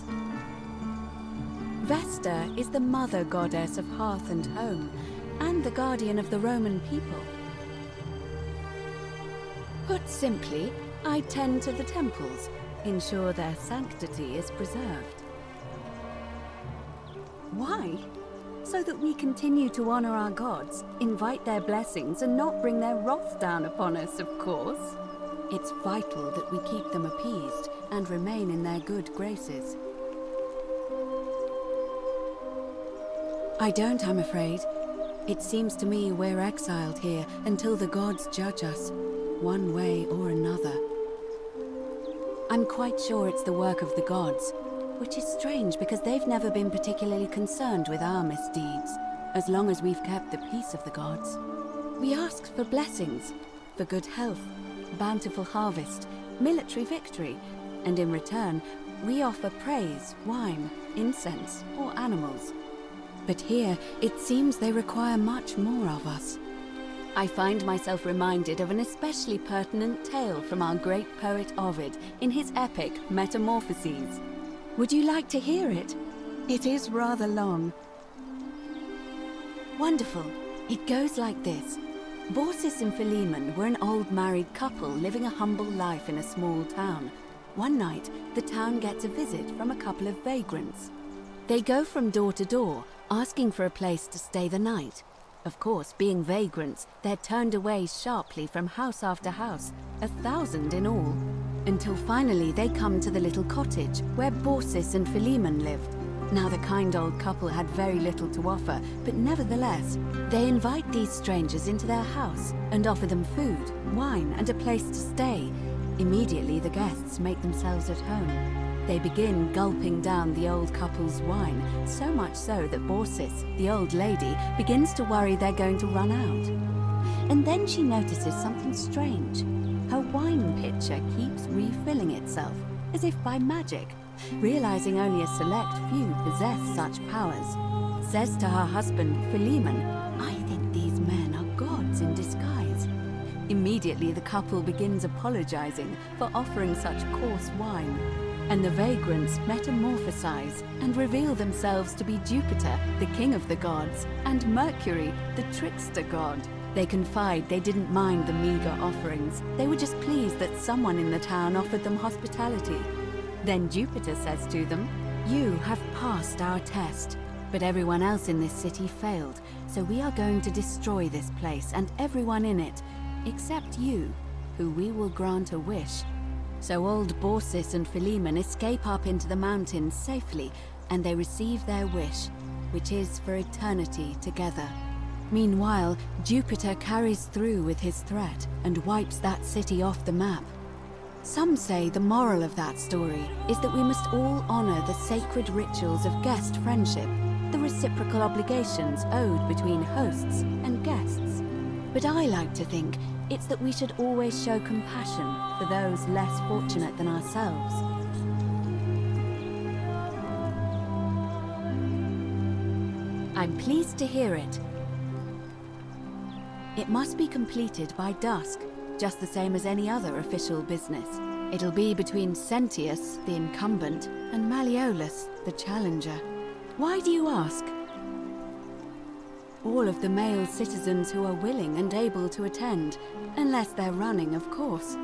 Vesta is the mother goddess of hearth and home, and the guardian of the Roman people. Put simply, I tend to the temples, ensure their sanctity is preserved. Why? So that we continue to honor our gods, invite their blessings, and not bring their wrath down upon us, of course. It's vital that we keep them appeased and remain in their good graces. I don't, I'm afraid. It seems to me we're exiled here until the gods judge us, one way or another. I'm quite sure it's the work of the gods, which is strange because they've never been particularly concerned with our misdeeds, as long as we've kept the peace of the gods. We ask for blessings, for good health, bountiful harvest, military victory, and in return, we offer praise, wine, incense, or animals. But here, it seems they require much more of us. I find myself reminded of an especially pertinent tale from our great poet Ovid in his epic Metamorphoses. Would you like to hear it? It is rather long. Wonderful. It goes like this. Baucis and Philemon were an old married couple living a humble life in a small town. One night, the town gets a visit from a couple of vagrants. They go from door to door, asking for a place to stay the night. Of course, being vagrants, they're turned away sharply from house after house, 1,000 in all, until finally they come to the little cottage where Baucis and Philemon lived. Now the kind old couple had very little to offer, but nevertheless, they invite these strangers into their house and offer them food, wine, and a place to stay. Immediately the guests make themselves at home. They begin gulping down the old couple's wine, so much so that Baucis, the old lady, begins to worry they're going to run out. And then she notices something strange. Her wine pitcher keeps refilling itself, as if by magic. Realizing only a select few possess such powers, says to her husband, Philemon, "I think these men are gods in disguise." Immediately the couple begins apologizing for offering such coarse wine, and the vagrants metamorphosize and reveal themselves to be Jupiter, the king of the gods, and Mercury, the trickster god. They confide they didn't mind the meager offerings. They were just pleased that someone in the town offered them hospitality. Then Jupiter says to them, "You have passed our test, but everyone else in this city failed, so we are going to destroy this place and everyone in it, except you, who we will grant a wish." So old Baucis and Philemon escape up into the mountains safely, and they receive their wish, which is for eternity together. Meanwhile, Jupiter carries through with his threat and wipes that city off the map. Some say the moral of that story is that we must all honor the sacred rituals of guest friendship, the reciprocal obligations owed between hosts and guests. But I like to think it's that we should always show compassion for those less fortunate than ourselves. I'm pleased to hear it. It must be completed by dusk, just the same as any other official business. It'll be between Sentius, the incumbent, and Malleolus, the challenger. Why do you ask? All of the male citizens who are willing and able to attend, unless they're running, of course.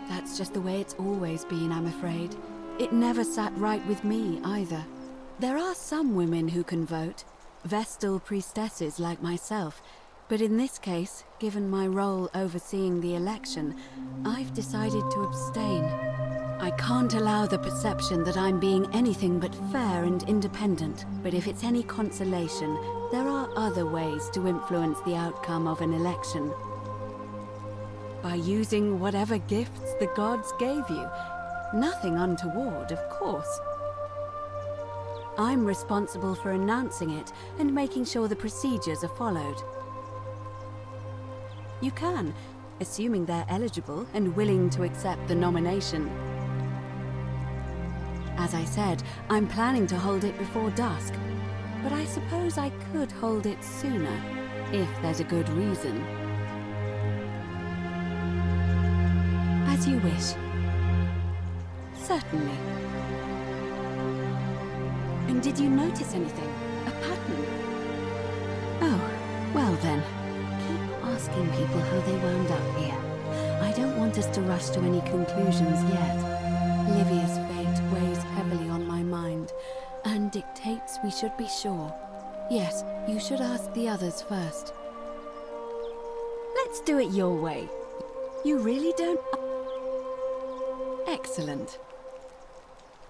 That's just the way it's always been, I'm afraid. It never sat right with me, either. There are some women who can vote, Vestal priestesses like myself, but in this case, given my role overseeing the election, I've decided to abstain. I can't allow the perception that I'm being anything but fair and independent. But if it's any consolation, there are other ways to influence the outcome of an election. By using whatever gifts the gods gave you. Nothing untoward, of course. I'm responsible for announcing it and making sure the procedures are followed. You can, assuming they're eligible and willing to accept the nomination. As I said, I'm planning to hold it before dusk, but I suppose I could hold it sooner, if there's a good reason. As you wish. Certainly. And did you notice anything? A pattern? Oh, well then. Keep asking people how they wound up here. I don't want us to rush to any conclusions yet. Livia's fate weighs heavily on my mind, and dictates we should be sure. Yes, you should ask the others first. Let's do it your way. You really don't... Excellent.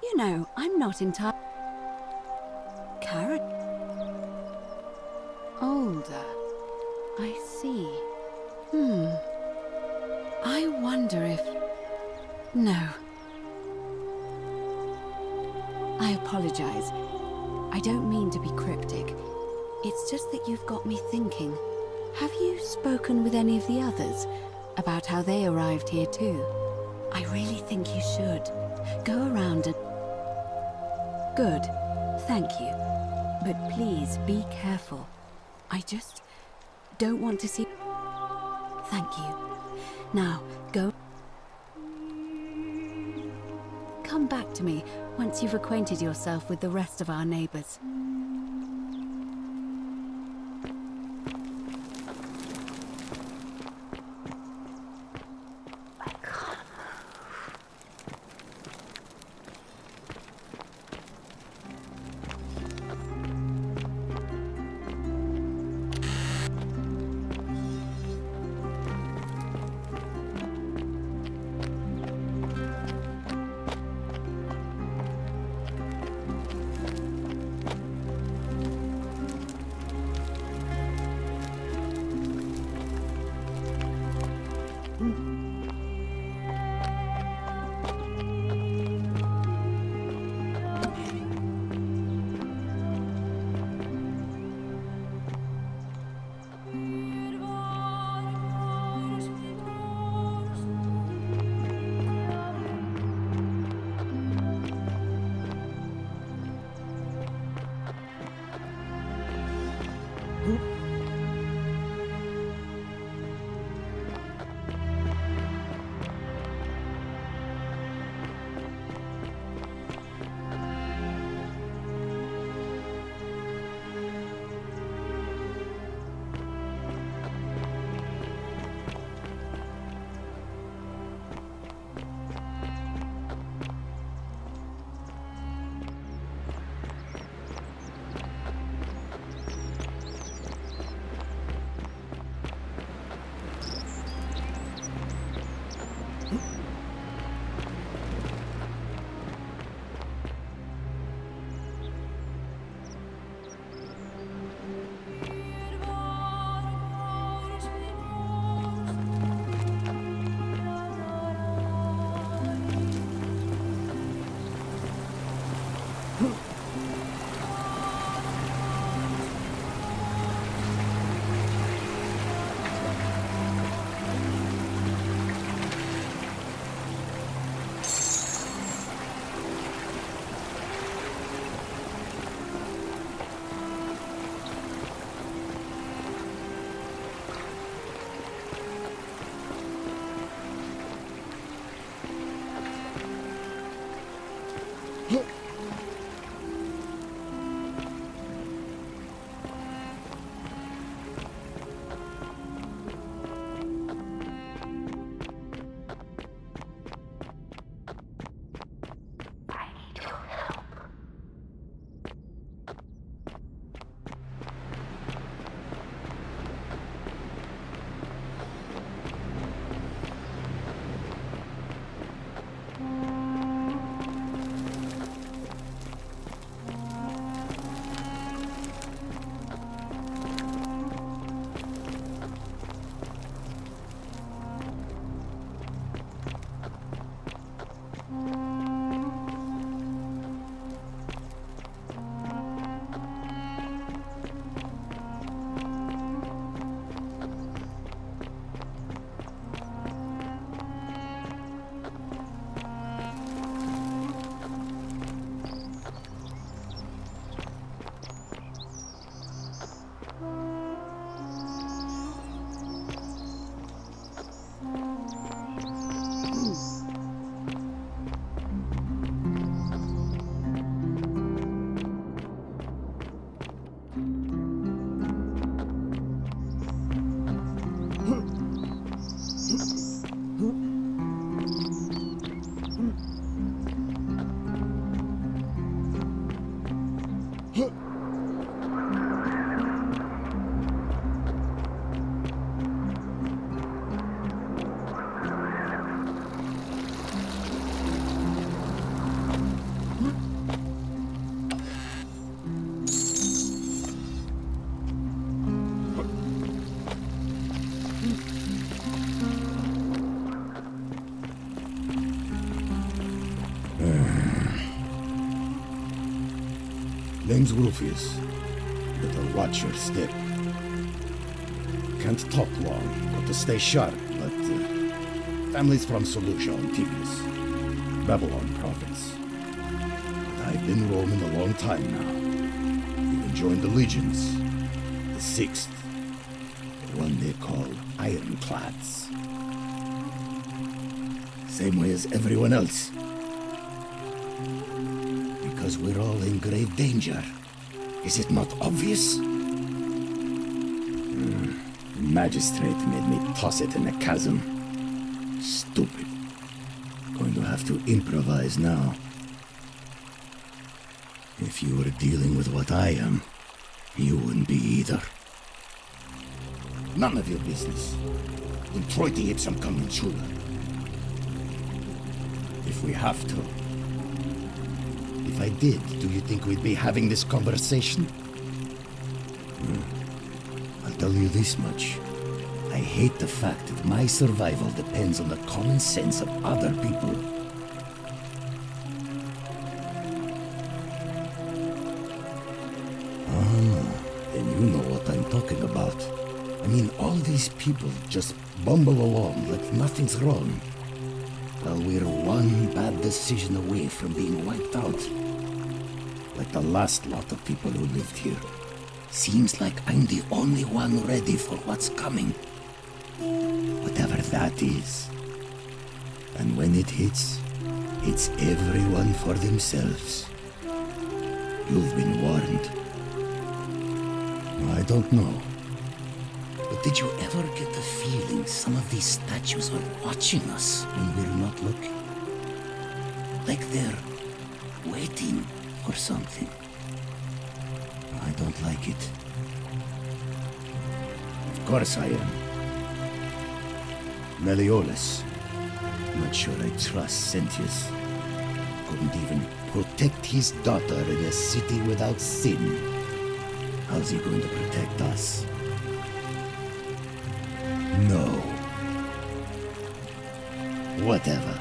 You know, I'm not entirely... Carrot? Older. I see. I wonder if... No. I apologize. I don't mean to be cryptic. It's just that you've got me thinking. Have you spoken with any of the others about how they arrived here too? I really think you should. Go around and... Good. Thank you. But please be careful. I just don't want to see... Thank you. Now, go... Come back to me once you've acquainted yourself with the rest of our neighbors. name's Rufius. Better watch your step. Can't talk long, got to stay sharp, but family's from Solucia on Tibius, Babylon province. But I've been roaming a long time now. Even joined the legions, the 6th, the one they call Ironclads. Same way as everyone else. Because we're all in grave danger. Is it not obvious? The magistrate made me toss it in a chasm. Stupid. Going to have to improvise now. If you were dealing with what I am, you wouldn't be either. None of your business. Introiti ipsam conventiula. If we have to. If I did, do you think we'd be having this conversation? I'll tell you this much. I hate the fact that my survival depends on the common sense of other people. Then you know what I'm talking about. I mean, all these people just bumble along like nothing's wrong. While we're one bad decision away from being wiped out. Like the last lot of people who lived here. Seems like I'm the only one ready for what's coming. Whatever that is. And when it hits, it's everyone for themselves. You've been warned. I don't know. But did you ever get the feeling some of these statues are watching us when we're not looking? Like they're waiting for something. I don't like it. Of course I am. Meliodas. Not sure I trust Sentius. Couldn't even protect his daughter in a city without sin. How's he going to protect us? No. Whatever.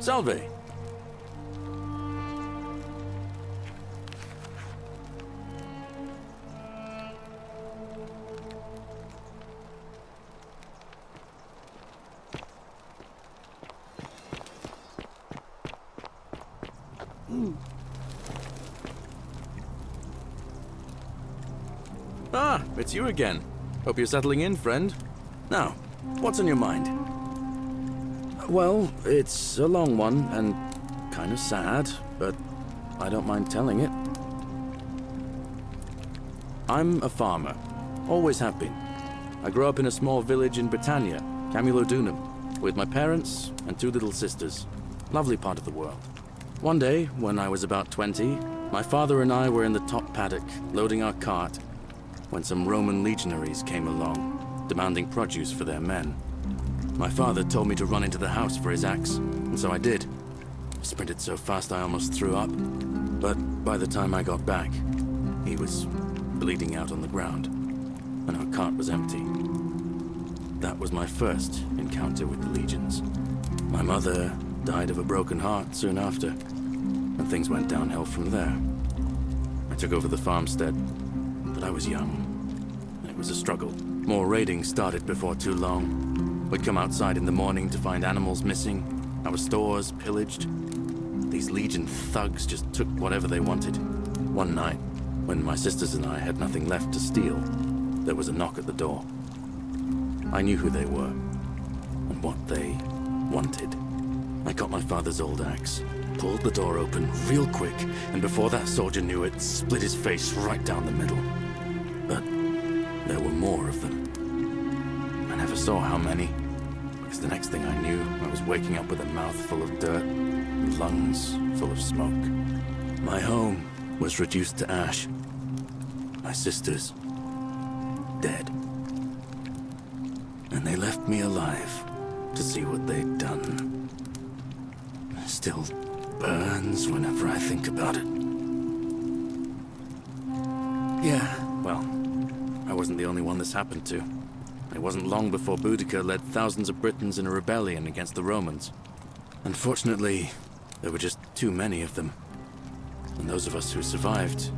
Salve. Ah, it's you again. Hope you're settling in, friend. Now, what's on your mind? Well, it's a long one and kind of sad, but I don't mind telling it. I'm a farmer. Always have been. I grew up in a small village in Britannia, Camulodunum, with my parents and 2 little sisters. Lovely part of the world. One day, when I was about 20, my father and I were in the top paddock, loading our cart, when some Roman legionaries came along, demanding produce for their men. My father told me to run into the house for his axe, and so I did. I sprinted so fast I almost threw up, but by the time I got back, he was bleeding out on the ground, and our cart was empty. That was my first encounter with the legions. My mother died of a broken heart soon after, and things went downhill from there. I took over the farmstead, but I was young, and it was a struggle. More raiding started before too long. We'd come outside in the morning to find animals missing, our stores pillaged. These Legion thugs just took whatever they wanted. One night, when my sisters and I had nothing left to steal, there was a knock at the door. I knew who they were, and what they wanted. I got my father's old axe, pulled the door open real quick, and before that soldier knew it, split his face right down the middle. But there were more of them. I never saw how many, because the next thing I knew, I was waking up with a mouth full of dirt and lungs full of smoke. My home was reduced to ash. My sisters, dead. And they left me alive to see what they'd done. It still burns whenever I think about it. Yeah, well, I wasn't the only one this happened to. It wasn't long before Boudica led thousands of Britons in a rebellion against the Romans. Unfortunately, there were just too many of them. And those of us who survived,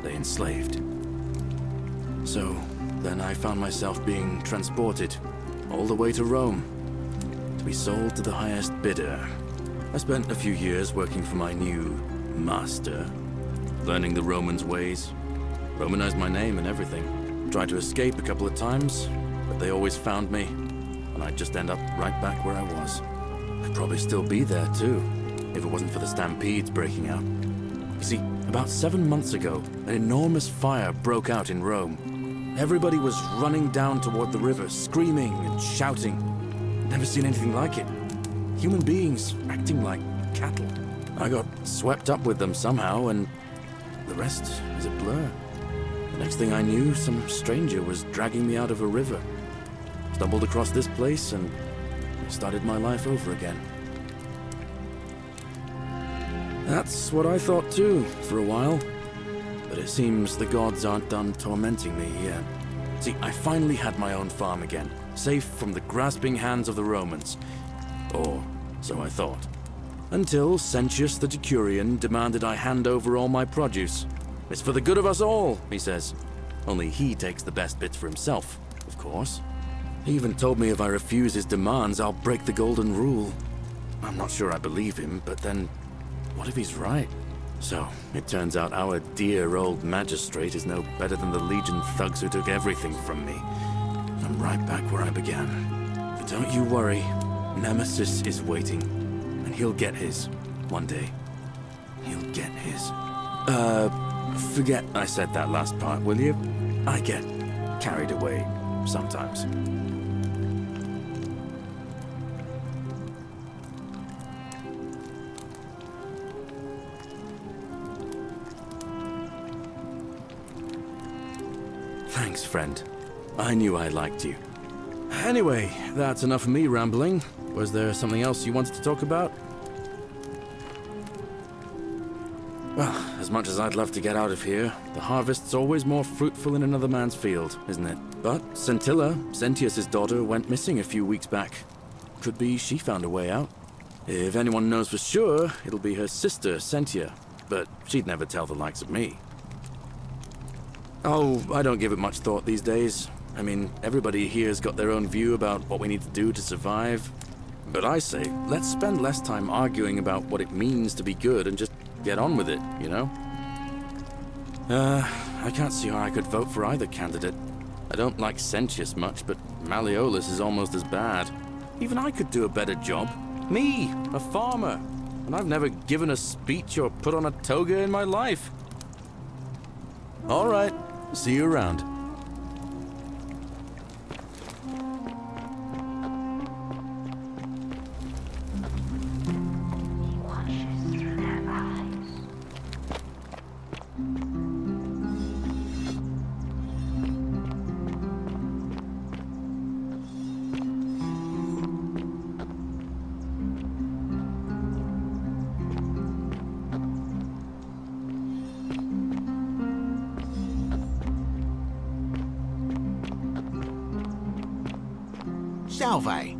they enslaved. So, then I found myself being transported all the way to Rome to be sold to the highest bidder. I spent a few years working for my new master, learning the Romans' ways, Romanized my name and everything. Tried to escape a couple of times, but they always found me, and I'd just end up right back where I was. I'd probably still be there too, if it wasn't for the stampedes breaking out. You see, about 7 months ago, an enormous fire broke out in Rome. Everybody was running down toward the river, screaming and shouting. Never seen anything like it. Human beings acting like cattle. I got swept up with them somehow, and the rest is a blur. The next thing I knew, some stranger was dragging me out of a river. Stumbled across this place and started my life over again. That's what I thought too, for a while. But it seems the gods aren't done tormenting me yet. See, I finally had my own farm again, safe from the grasping hands of the Romans. Or so I thought. Until Sentius the Decurion demanded I hand over all my produce. It's for the good of us all, he says. Only he takes the best bits for himself, of course. He even told me if I refuse his demands, I'll break the golden rule. I'm not sure I believe him, but then, what if he's right? So, it turns out our dear old magistrate is no better than the Legion thugs who took everything from me. I'm right back where I began. But don't you worry, Nemesis is waiting. And he'll get his, one day. He'll get his. Forget I said that last part, will you? I get carried away sometimes. Thanks, friend. I knew I liked you. Anyway, that's enough of me rambling. Was there something else you wanted to talk about? Well, as much as I'd love to get out of here, the harvest's always more fruitful in another man's field, isn't it? But Scintilla, Sentius' daughter, went missing a few weeks back. Could be she found a way out. If anyone knows for sure, it'll be her sister, Sentia, but she'd never tell the likes of me. Oh, I don't give it much thought these days. I mean, everybody here's got their own view about what we need to do to survive. But I say, let's spend less time arguing about what it means to be good and just get on with it, you know? I can't see how I could vote for either candidate. I don't like Sentius much, but Malleolus is almost as bad. Even I could do a better job. Me, a farmer. And I've never given a speech or put on a toga in my life. All right, see you around. Salve.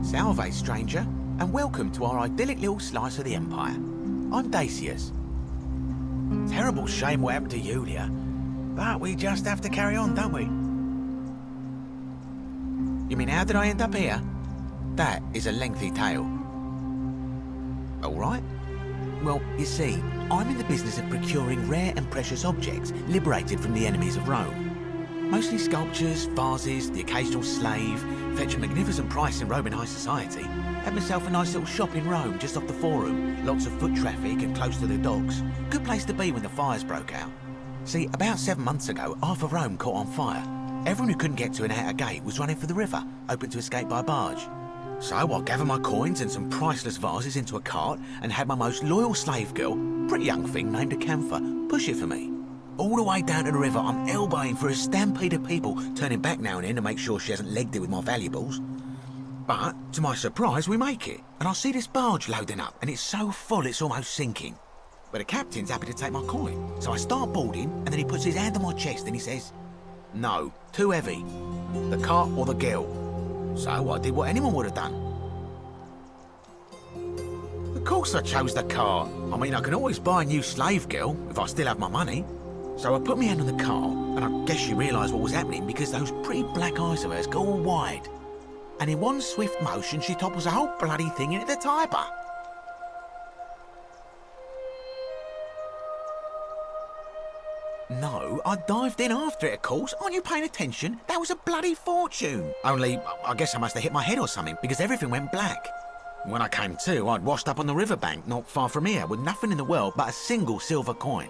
Salve, stranger, and welcome to our idyllic little slice of the Empire. I'm Dacius. Terrible shame what happened to Yulia, but we just have to carry on, don't we? You mean, how did I end up here? That is a lengthy tale. All right. Well, you see, I'm in the business of procuring rare and precious objects liberated from the enemies of Rome. Mostly sculptures, vases, the occasional slave, fetch a magnificent price in Roman high society. Had myself a nice little shop in Rome, just off the Forum. Lots of foot traffic and close to the docks. Good place to be when the fires broke out. See, about 7 months ago, half of Rome caught on fire. Everyone who couldn't get to an outer gate was running for the river, open to escape by barge. So I gathered my coins and some priceless vases into a cart and had my most loyal slave girl, pretty young thing named Acantha, push it for me. All the way down to the river, I'm elbowing through a stampede of people, turning back now and then to make sure she hasn't legged it with my valuables. But, to my surprise, we make it, and I see this barge loading up, and it's so full it's almost sinking. But the captain's happy to take my coin, so I start boarding, and then he puts his hand on my chest and he says, "No, too heavy. The cart or the girl." So I did what anyone would have done. Of course I chose the cart. I mean, I can always buy a new slave girl, if I still have my money. So I put my hand on the cart, and I guess she realised what was happening because those pretty black eyes of hers go all wide. And in one swift motion, she topples the whole bloody thing into the Tiber. No, I dived in after it, of course. Aren't you paying attention? That was a bloody fortune. Only, I guess I must have hit my head or something, because everything went black. When I came to, I'd washed up on the riverbank, not far from here, with nothing in the world but a single silver coin.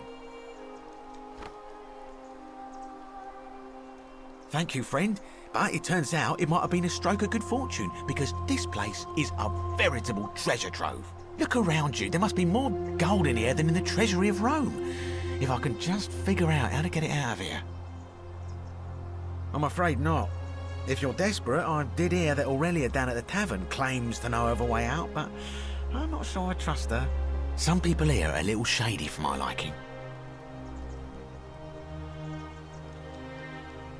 Thank you, friend. But it turns out it might have been a stroke of good fortune, because this place is a veritable treasure trove. Look around you. There must be more gold in here than in the treasury of Rome. If I can just figure out how to get it out of here. I'm afraid not. If you're desperate, I did hear that Aurelia down at the tavern claims to know of a way out, but I'm not sure I trust her. Some people here are a little shady for my liking.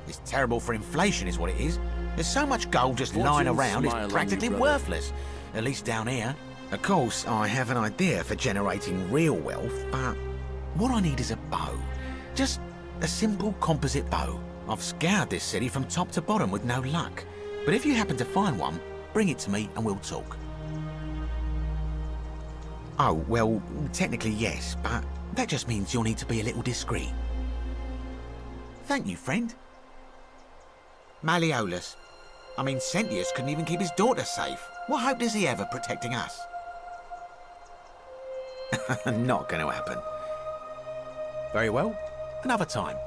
It's terrible for inflation is what it is. There's so much gold just lying around, it's practically worthless. At least down here. Of course, I have an idea for generating real wealth, but what I need is a bow. Just a simple composite bow. I've scoured this city from top to bottom with no luck. But if you happen to find one, bring it to me and we'll talk. Oh, well, technically yes, but that just means you'll need to be a little discreet. Thank you, friend. Malleolus. I mean, Sentius couldn't even keep his daughter safe. What hope does he have of protecting us? Not going to happen. Very well, another time.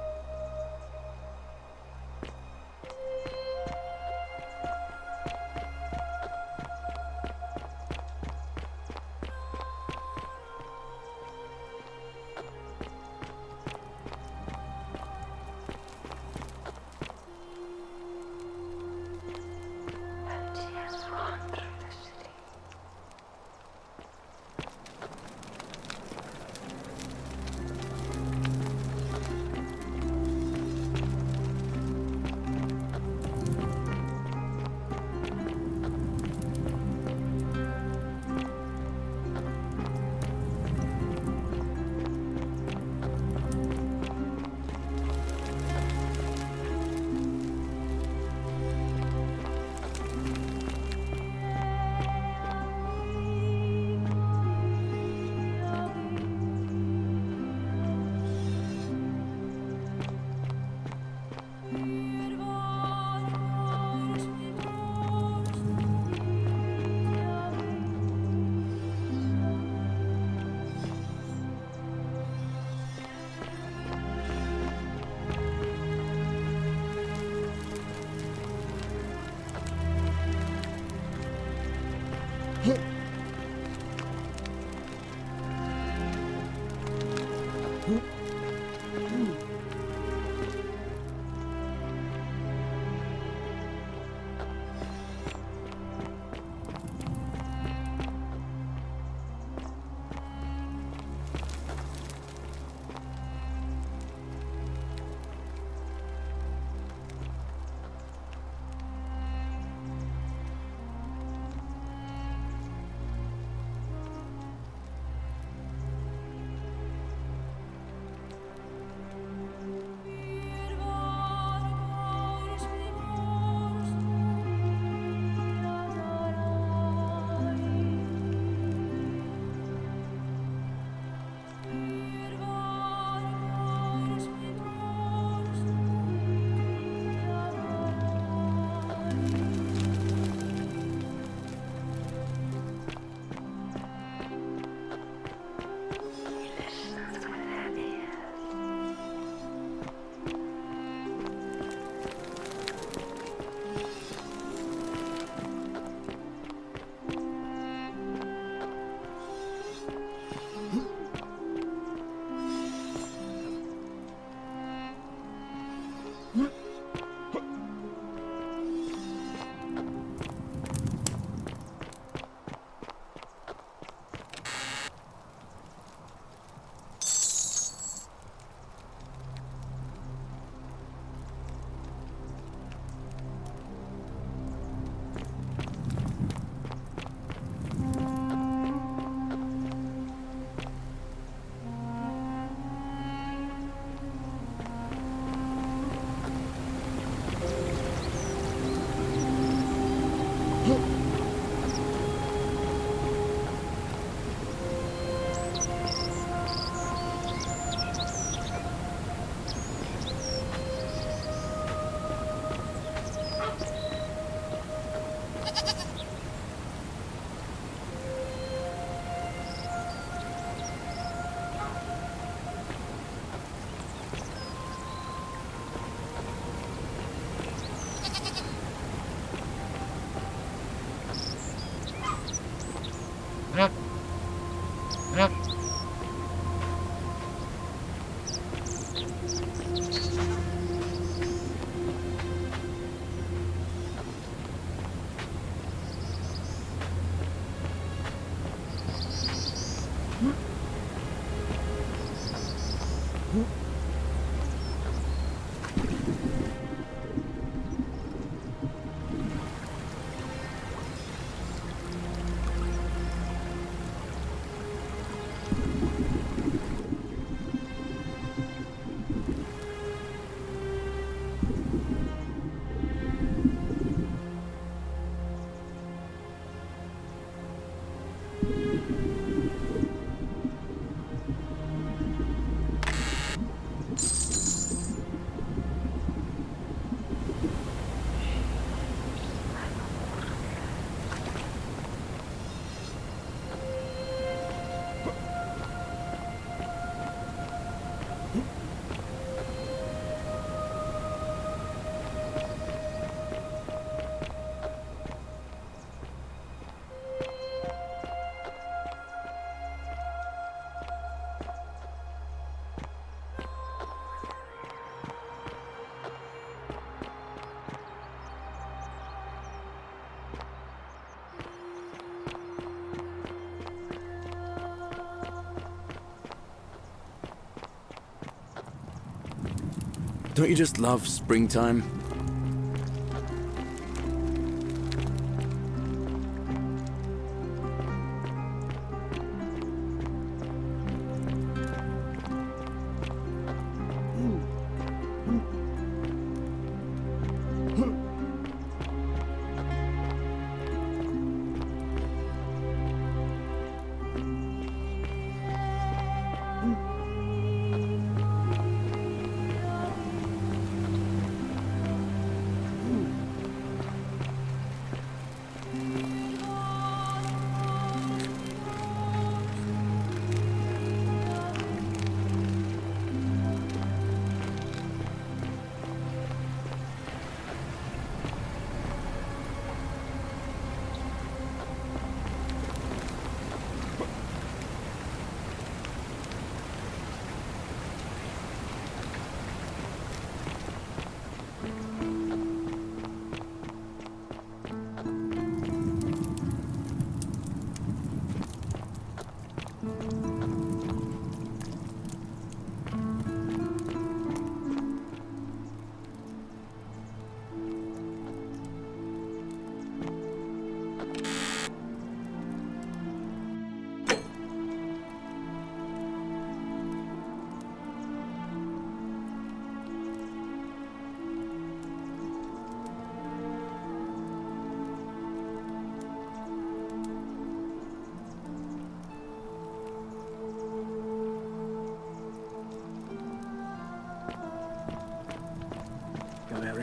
Don't you just love springtime?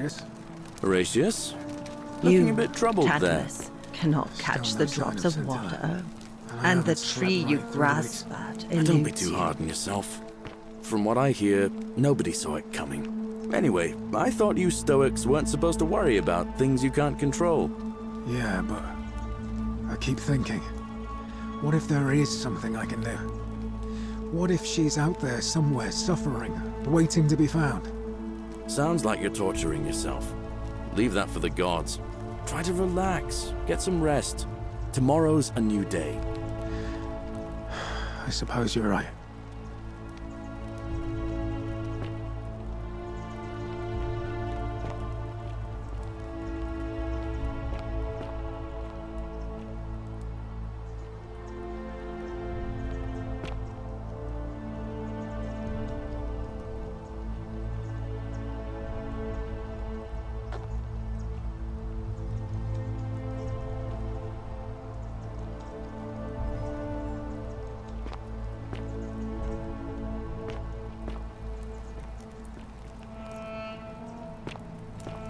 Galerius? Horatius? Looking a You, bit troubled there. Tantalus, cannot catch the drops of water, and the tree you grasp at Don't be eludes too you. hard on yourself. From what I hear, nobody saw it coming. Anyway, I thought you Stoics weren't supposed to worry about things you can't control. Yeah, but I keep thinking, what if there is something I can do? What if she's out there somewhere suffering, waiting to be found? Sounds like you're torturing yourself. Leave that for the gods. Try to relax, get some rest. Tomorrow's a new day. I suppose you're right.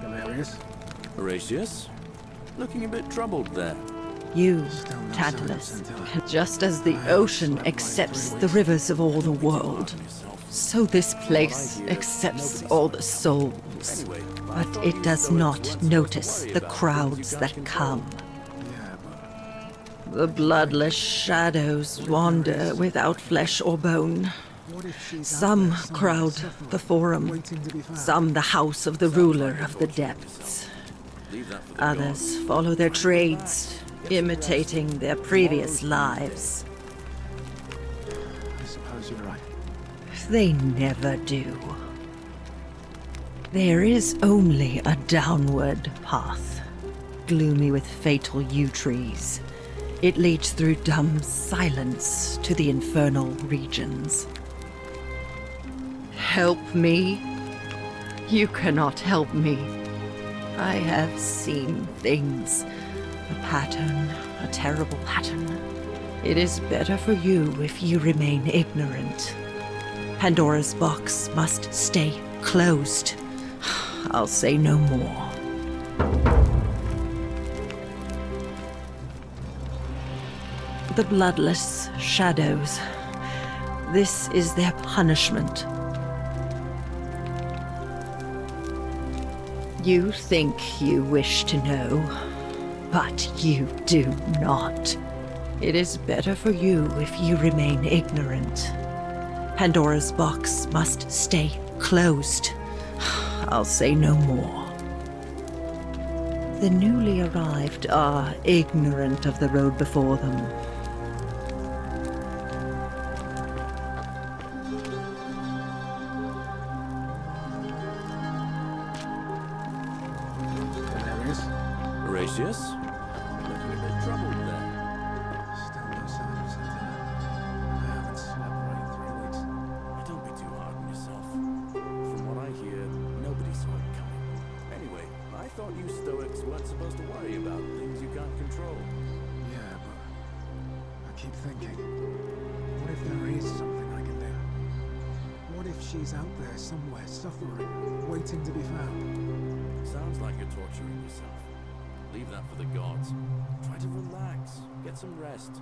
Galerius? Horatius? Looking a bit troubled there. You, Tantalus, just as the ocean accepts the rivers of all the world, so this place accepts all the souls. But it does not notice the crowds that come. The bloodless shadows wander without flesh or bone. Some crowd the forum, some the house of the ruler of the depths. Others follow their trades, imitating their previous lives. I suppose you're right. They never do. There is only a downward path, gloomy with fatal yew trees. It leads through dumb silence to the infernal regions. Help me? You cannot help me. I have seen things. A pattern, a terrible pattern. It is better for you if you remain ignorant. Pandora's box must stay closed. I'll say no more. The bloodless shadows. This is their punishment. You think you wish to know, but you do not. It is better for you if you remain ignorant. Pandora's box must stay closed. I'll say no more. The newly arrived are ignorant of the road before them. Horatius? Looking a bit troubled there. Still no sign of Santana. I haven't slept right in 3 weeks. Don't be too hard on yourself. From what I hear, nobody saw it coming. Anyway, I thought you Stoics weren't supposed to worry about things you can't control. Yeah, but I keep thinking, what if there is something I can do? What if she's out there somewhere suffering, waiting to be found? Sounds like you're torturing yourself. Leave that for the gods. Try to relax, get some rest.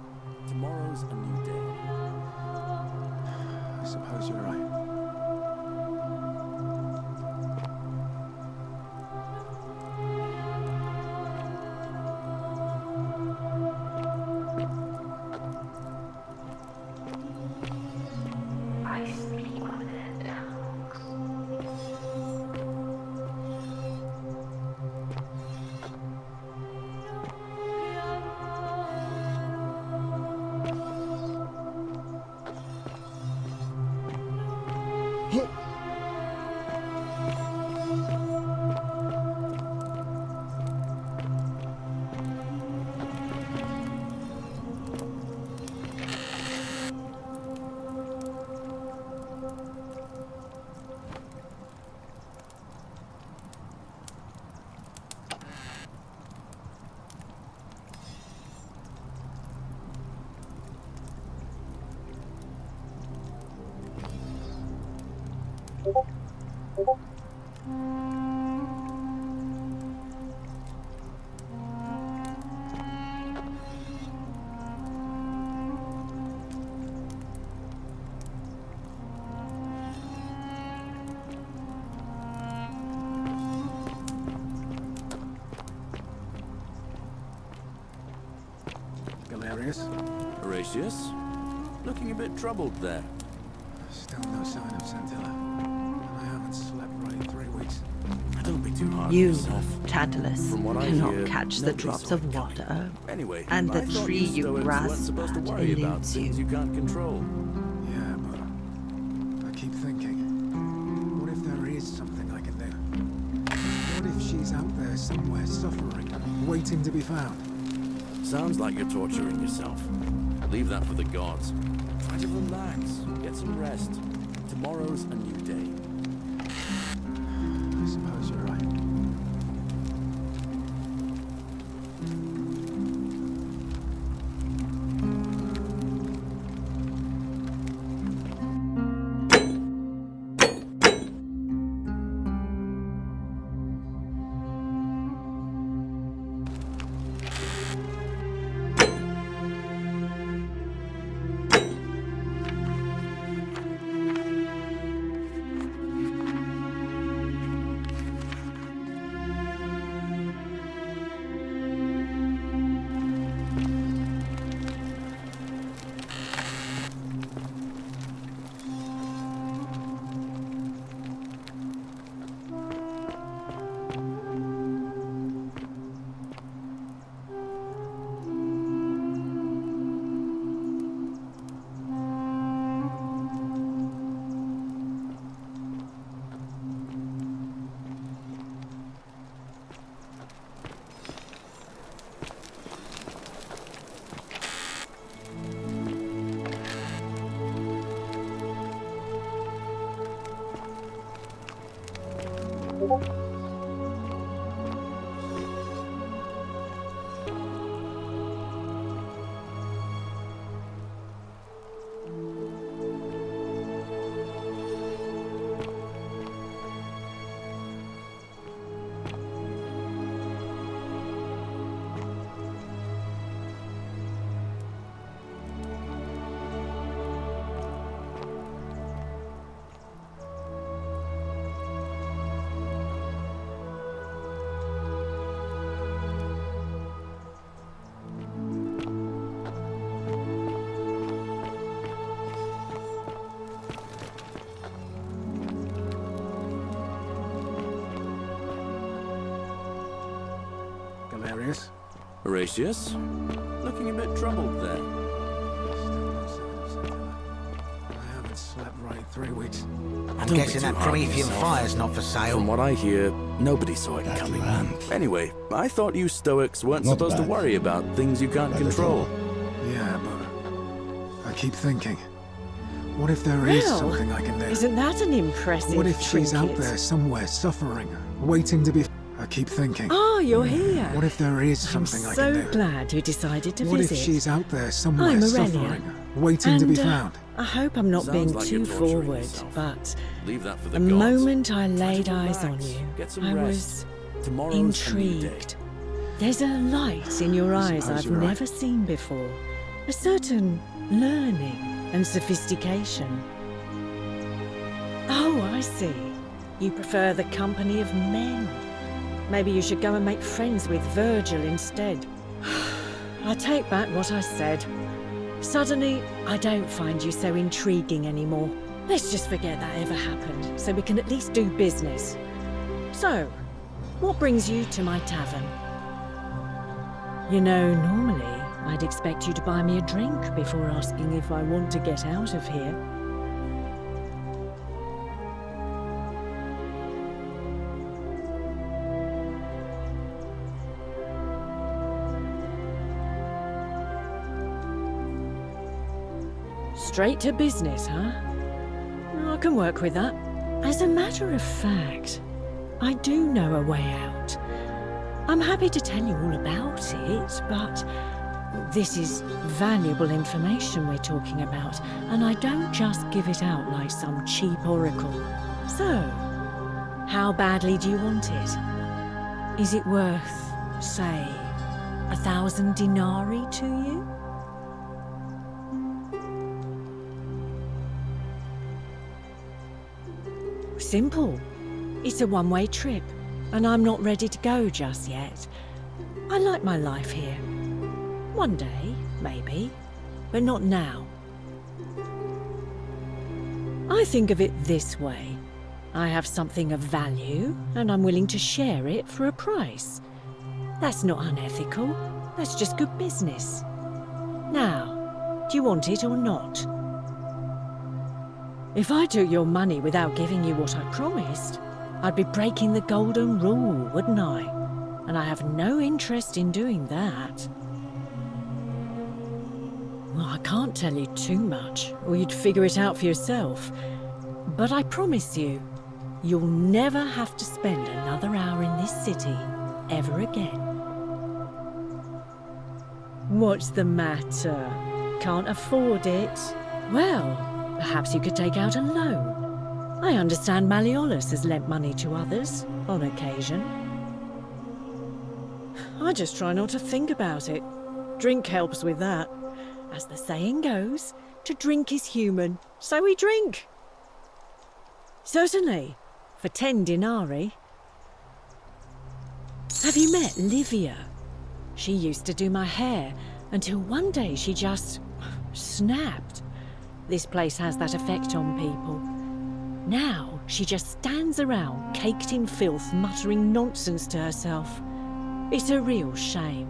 Tomorrow's a new day. I suppose you're right. Galerius? Horatius? Looking a bit troubled there. Still no sign of Scintilla. And I haven't slept right in 3 weeks. Don't be too hard on You, yourself. Tantalus, From what I cannot hear, catch the nobody drops saw of it coming. water, Anyway, and the I thought tree you Stoics weren't grasp supposed to at worry about eludes things you. you can't control. Yeah, but I keep thinking, what if there is something I can do? What if she's out there somewhere suffering, waiting to be found? Sounds like you're torturing yourself. Leave that for the gods. Try to relax, get some rest. Tomorrow's a new day. I suppose you're right. Galerius? Horatius? Looking a bit troubled there. I haven't slept right in 3 weeks. I'm Don't be guessing too that hard on Promethean yourself. fire's not for sale. From what I hear, nobody saw it That coming. lamp. Anyway, I thought you Stoics weren't Not supposed to bad. worry about things you can't Not at control. all. Yeah, but I keep thinking, what if there is Well, something I can do? Isn't that an impressive What if she's out trinket? there somewhere suffering, waiting to be... I keep thinking, Ah, you're here. what if there is I'm something I so can do? glad you decided to What visit. if she's out there somewhere I'm Aurelia, suffering, waiting to be and, found? I hope I'm not Sounds being like too you're torturing forward, yourself. but Leave that for the the gods. moment I Try laid to eyes on relax, you, get some I rest. was Tomorrow's a new day. intrigued. There's a light in your eyes suppose I've you're right. never seen before. A certain learning and sophistication. Oh, I see. You prefer the company of men. Maybe you should go and make friends with Virgil instead. I take back what I said. Suddenly, I don't find you so intriguing anymore. Let's just forget that ever happened, so we can at least do business. So, what brings you to my tavern? You know, normally, I'd expect you to buy me a drink before asking if I want to get out of here. Straight to business, huh? I can work with that. As a matter of fact, I do know a way out. I'm happy to tell you all about it, but this is valuable information we're talking about, and I don't just give it out like some cheap oracle. So, how badly do you want it? Is it worth, say, 1,000 denarii to you? Simple. It's a one-way trip, and I'm not ready to go just yet. I like my life here. One day, maybe, but not now. I think of it this way. I have something of value, and I'm willing to share it for a price. That's not unethical. That's just good business. Now, do you want it or not? If I took your money without giving you what I promised, I'd be breaking the golden rule, wouldn't I? And I have no interest in doing that. Well, I can't tell you too much, or you'd figure it out for yourself. But I promise you, you'll never have to spend another hour in this city ever again. What's the matter? Can't afford it? Well, perhaps you could take out a loan. I understand Malleolus has lent money to others, on occasion. I just try not to think about it. Drink helps with that. As the saying goes, to drink is human, so we drink. Certainly, for 10 denarii. Have you met Livia? She used to do my hair, until one day she just snapped. This place has that effect on people. Now she just stands around, caked in filth, muttering nonsense to herself. It's a real shame.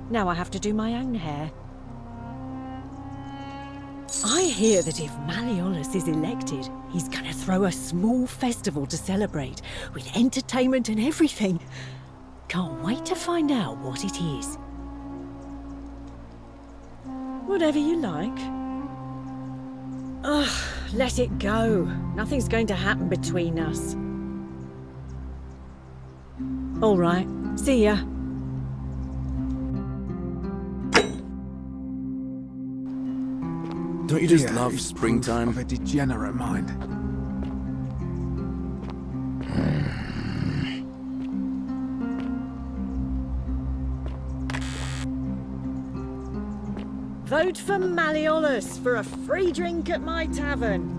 Now I have to do my own hair. I hear that if Malleolus is elected, he's gonna throw a small festival to celebrate, with entertainment and everything. Can't wait to find out what it is. Whatever you like. Ugh, let it go. Nothing's going to happen between us. All right, see ya. Don't you just Here love is springtime? proof of a degenerate mind. Vote for Malleolus for a free drink at my tavern.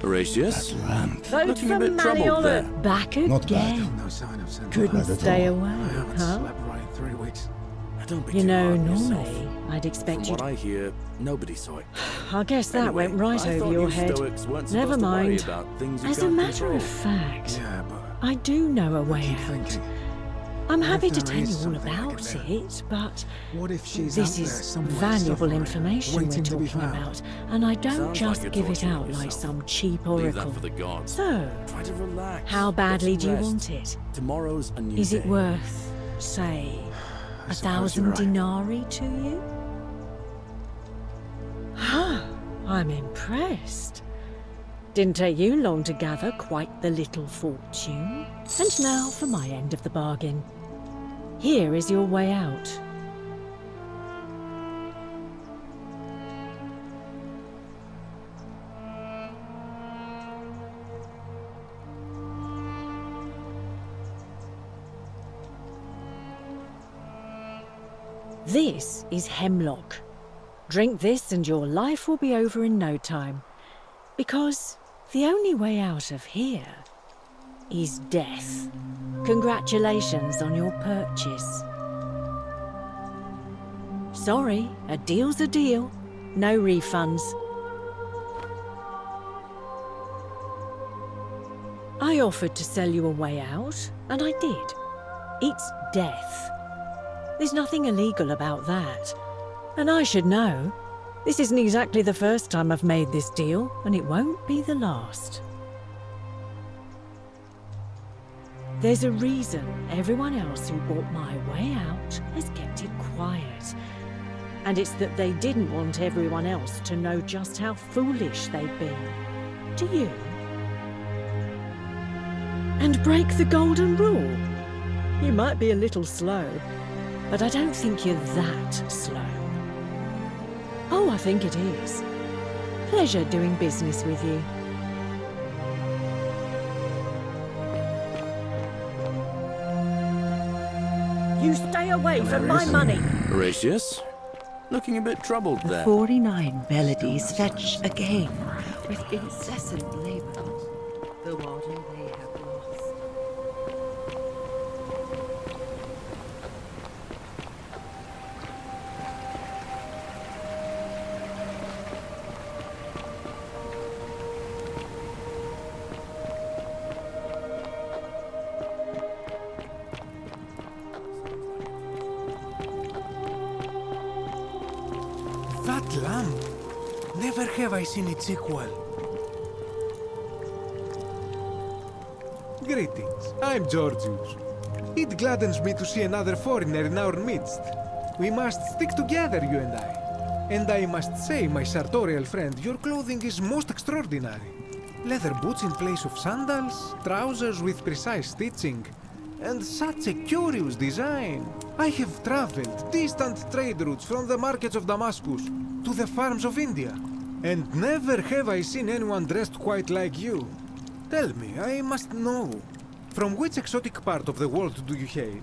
Horatius? Vote Looking for a bit troubled Malleolus. there. Back Not bad. again. No sign of symptoms. Couldn't Not at stay all. away, I haven't huh? slept right in 3 weeks. Don't be You too know, hard on yourself. normally I'd expect From you what to... I hear, nobody saw it. I guess that Anyway, went right I over thought your you head. Stoics weren't Never supposed to worry mind. about things you As a can't matter control. of fact, Yeah, but I do know a I way keep out. thinking. I'm What happy if to there tell is you all something like about it it, but What if she's this out there is somewhere valuable suffering, information we're waiting to be talking found? about, and I don't Sounds just like you're give it torturing out like yourself. some cheap Leave that oracle. for the gods. So, Try to relax. how Get badly some do you rest. want it? Tomorrow's a new Is it day. worth, say, I 1,000 suppose you're right. denarii to you? Huh, I'm impressed. Didn't take you long to gather quite the little fortune. And now for my end of the bargain. Here is your way out. This is hemlock. Drink this and your life will be over in no time. Because the only way out of here is death. Congratulations on your purchase. Sorry, a deal's a deal. No refunds. I offered to sell you a way out, and I did. It's death. There's nothing illegal about that. And I should know. This isn't exactly the first time I've made this deal, and it won't be the last. There's a reason everyone else who bought my way out has kept it quiet. And it's that they didn't want everyone else to know just how foolish they'd been. Do you? And break the golden rule. You might be a little slow, but I don't think you're that slow. Oh, I think it is. Pleasure doing business with you. You stay away from my money! Horatius? Looking a bit troubled The there. 49 melodies fetch again with incessant labor. The water they have lost. That lamp! Never have I seen its equal. Greetings, I'm Georgius. It gladdens me to see another foreigner in our midst. We must stick together, you and I. And I must say, my sartorial friend, your clothing is most extraordinary. Leather boots in place of sandals, trousers with precise stitching, and such a curious design. I have traveled distant trade routes from the markets of Damascus to the farms of India, and never have I seen anyone dressed quite like you. Tell me, I must know, from which exotic part of the world do you hail?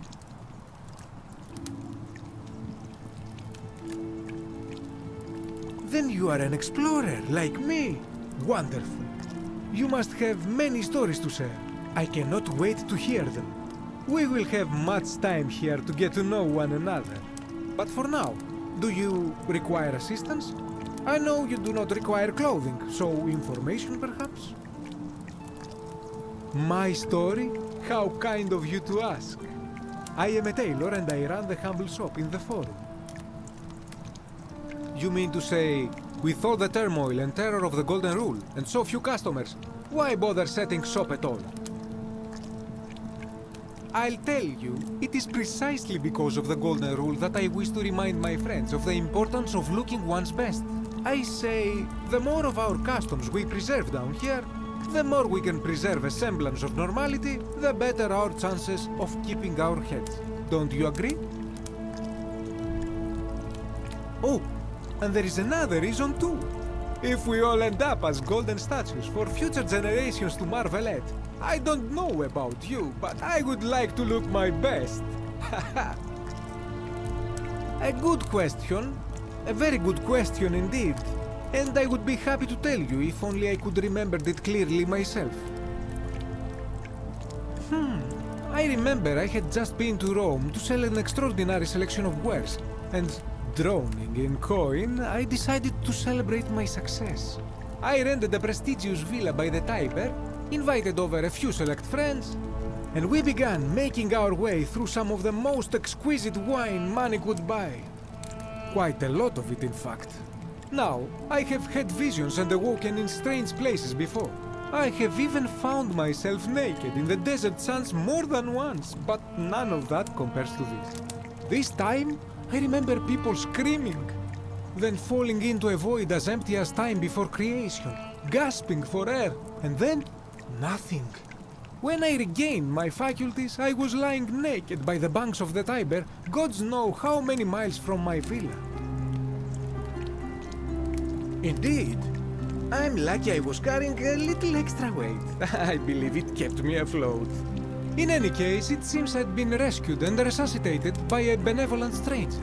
Then you are an explorer, like me. Wonderful. You must have many stories to share. I cannot wait to hear them. We will have much time here to get to know one another. But for now, do you require assistance? I know you do not require clothing, so information perhaps? My story? How kind of you to ask. I am a tailor and I run the humble shop in the forum. You mean to say, with all the turmoil and terror of the Golden Rule, and so few customers, why bother setting shop at all? I'll tell you, it is precisely because of the Golden Rule that I wish to remind my friends of the importance of looking one's best. I say, the more of our customs we preserve down here, the more we can preserve a semblance of normality, the better our chances of keeping our heads. Don't you agree? Oh, and there is another reason too. If we all end up as golden statues for future generations to marvel at, I don't know about you, but I would like to look my best. A good question. A very good question indeed. And I would be happy to tell you if only I could remember it clearly myself. I remember I had just been to Rome to sell an extraordinary selection of wares, and drowning in coin, I decided to celebrate my success. I rented a prestigious villa by the Tiber, invited over a few select friends, and we began making our way through some of the most exquisite wine money could buy. Quite a lot of it, in fact. Now, I have had visions and awoken in strange places before. I have even found myself naked in the desert sands more than once, but none of that compares to this. This time, I remember people screaming, then falling into a void as empty as time before creation, gasping for air, and then nothing. When I regained my faculties, I was lying naked by the banks of the Tiber, gods know how many miles from my villa. Indeed, I'm lucky I was carrying a little extra weight. I believe it kept me afloat. In any case, it seems I'd been rescued and resuscitated by a benevolent stranger.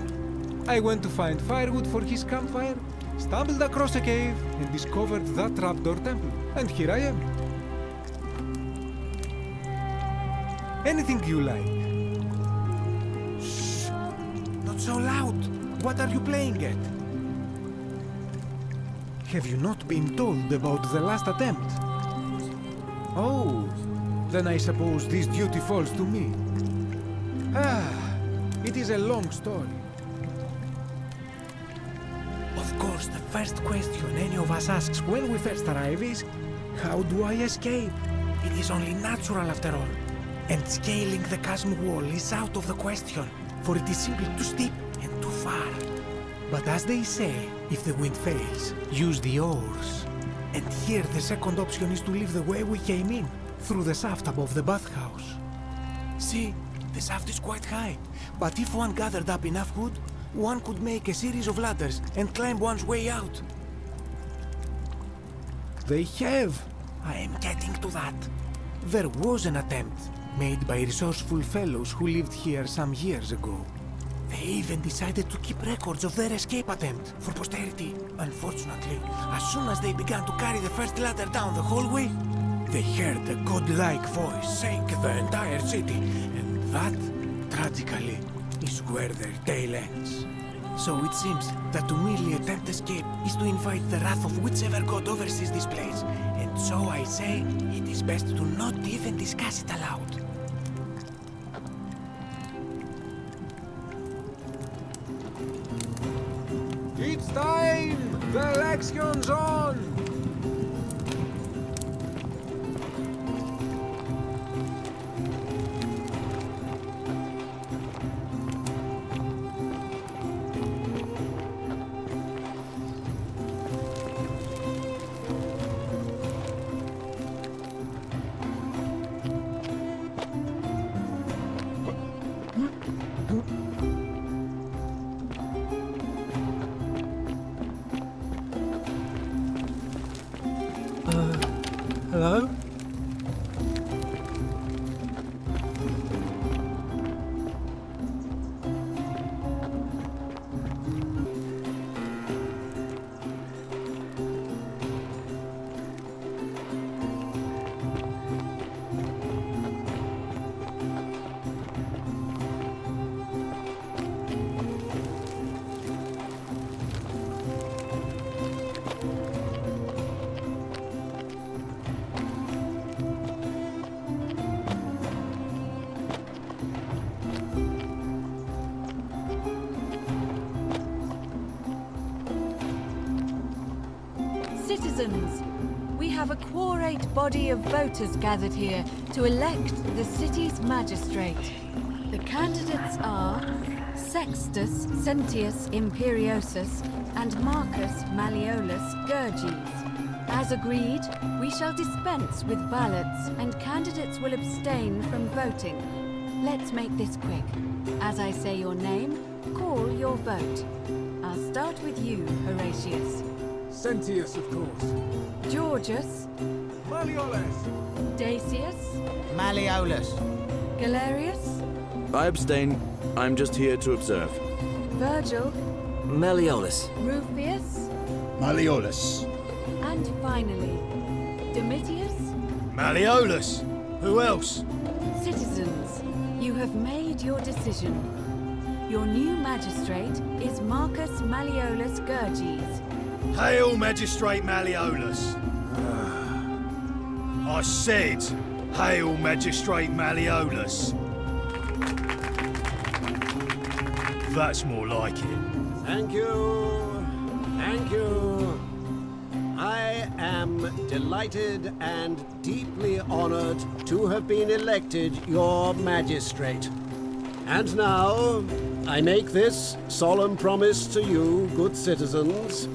I went to find firewood for his campfire, stumbled across a cave, and discovered that trapdoor temple. And here I am. Anything you like. Shh! Not so loud! What are you playing at? Have you not been told about the last attempt? Oh, then I suppose this duty falls to me. It is a long story. Of course, the first question any of us asks when we first arrive is, how do I escape? It is only natural after all. And scaling the chasm wall is out of the question, for it is simply too steep and too far. But as they say, if the wind fails, use the oars. And here the second option is to leave the way we came in, through the shaft above the bathhouse. See, the shaft is quite high, but if one gathered up enough wood, one could make a series of ladders and climb one's way out. They have. I am getting to that. There was an attempt, made by resourceful fellows who lived here some years ago. They even decided to keep records of their escape attempt for posterity. Unfortunately, as soon as they began to carry the first ladder down the hallway, they heard a godlike voice saying the entire city, and that, tragically, is where their tale ends. So it seems that to merely attempt escape is to invite the wrath of whichever god oversees this place, and so I say it is best to not even discuss it aloud. It's time! The election's on! Hello? Citizens, we have a quorate body of voters gathered here to elect the city's magistrate. The candidates are Sextus Sentius Imperiosus and Marcus Malleolus Gurges. As agreed, we shall dispense with ballots and candidates will abstain from voting. Let's make this quick. As I say your name, call your vote. I'll start with you, Horatius. Sentius, of course. Georgius. Malleolus. Dacius. Malleolus. Galerius. I abstain. I'm just here to observe. Virgil. Malleolus. Rufius. Malleolus. And finally, Domitius. Malleolus. Who else? Citizens, you have made your decision. Your new magistrate is Marcus Malleolus Gurges. Hail, Magistrate Malleolus. I said, Hail, Magistrate Malleolus. That's more like it. Thank you. Thank you. I am delighted and deeply honored to have been elected your magistrate. And now, I make this solemn promise to you, good citizens.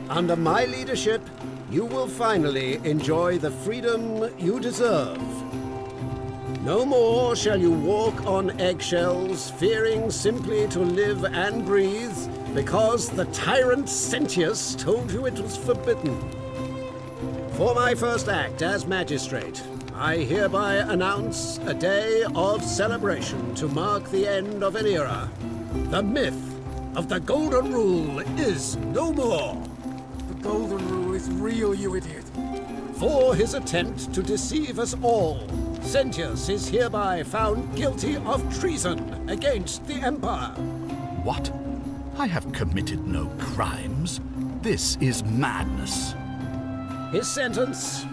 Under my leadership, you will finally enjoy the freedom you deserve. No more shall you walk on eggshells, fearing simply to live and breathe, because the tyrant Sentius told you it was forbidden. For my first act as magistrate, I hereby announce a day of celebration to mark the end of an era. The myth of the Golden Rule is no more. The Golden Rule is real, you idiot. For his attempt to deceive us all, Sentius is hereby found guilty of treason against the Empire. What? I have committed no crimes. This is madness. His sentence: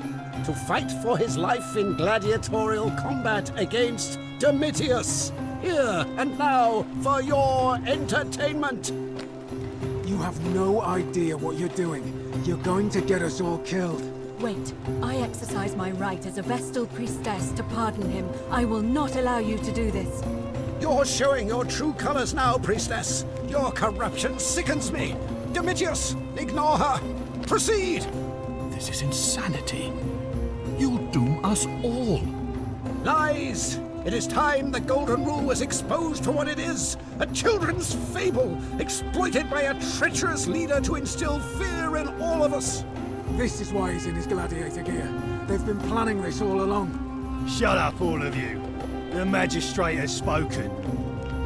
to fight for his life in gladiatorial combat against Domitius, here and now for your entertainment. You have no idea what you're doing. You're going to get us all killed. Wait, I exercise my right as a Vestal priestess to pardon him. I will not allow you to do this. You're showing your true colors now, priestess. Your corruption sickens me. Domitius, ignore her. Proceed. This is insanity. You'll doom us all. Lies! It is time the Golden Rule was exposed for what it is. A children's fable, exploited by a treacherous leader to instill fear in all of us. This is why he's in his gladiator gear. They've been planning this all along. Shut up, all of you. The magistrate has spoken.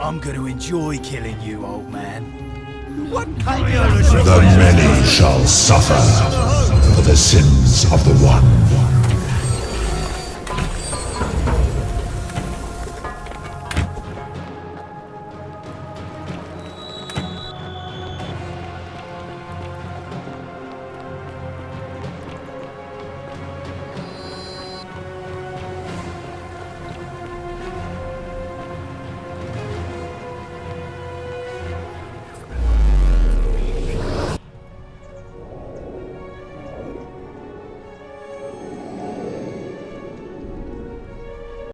I'm going to enjoy killing you, old man. What kind The many shall suffer for the sins of the one.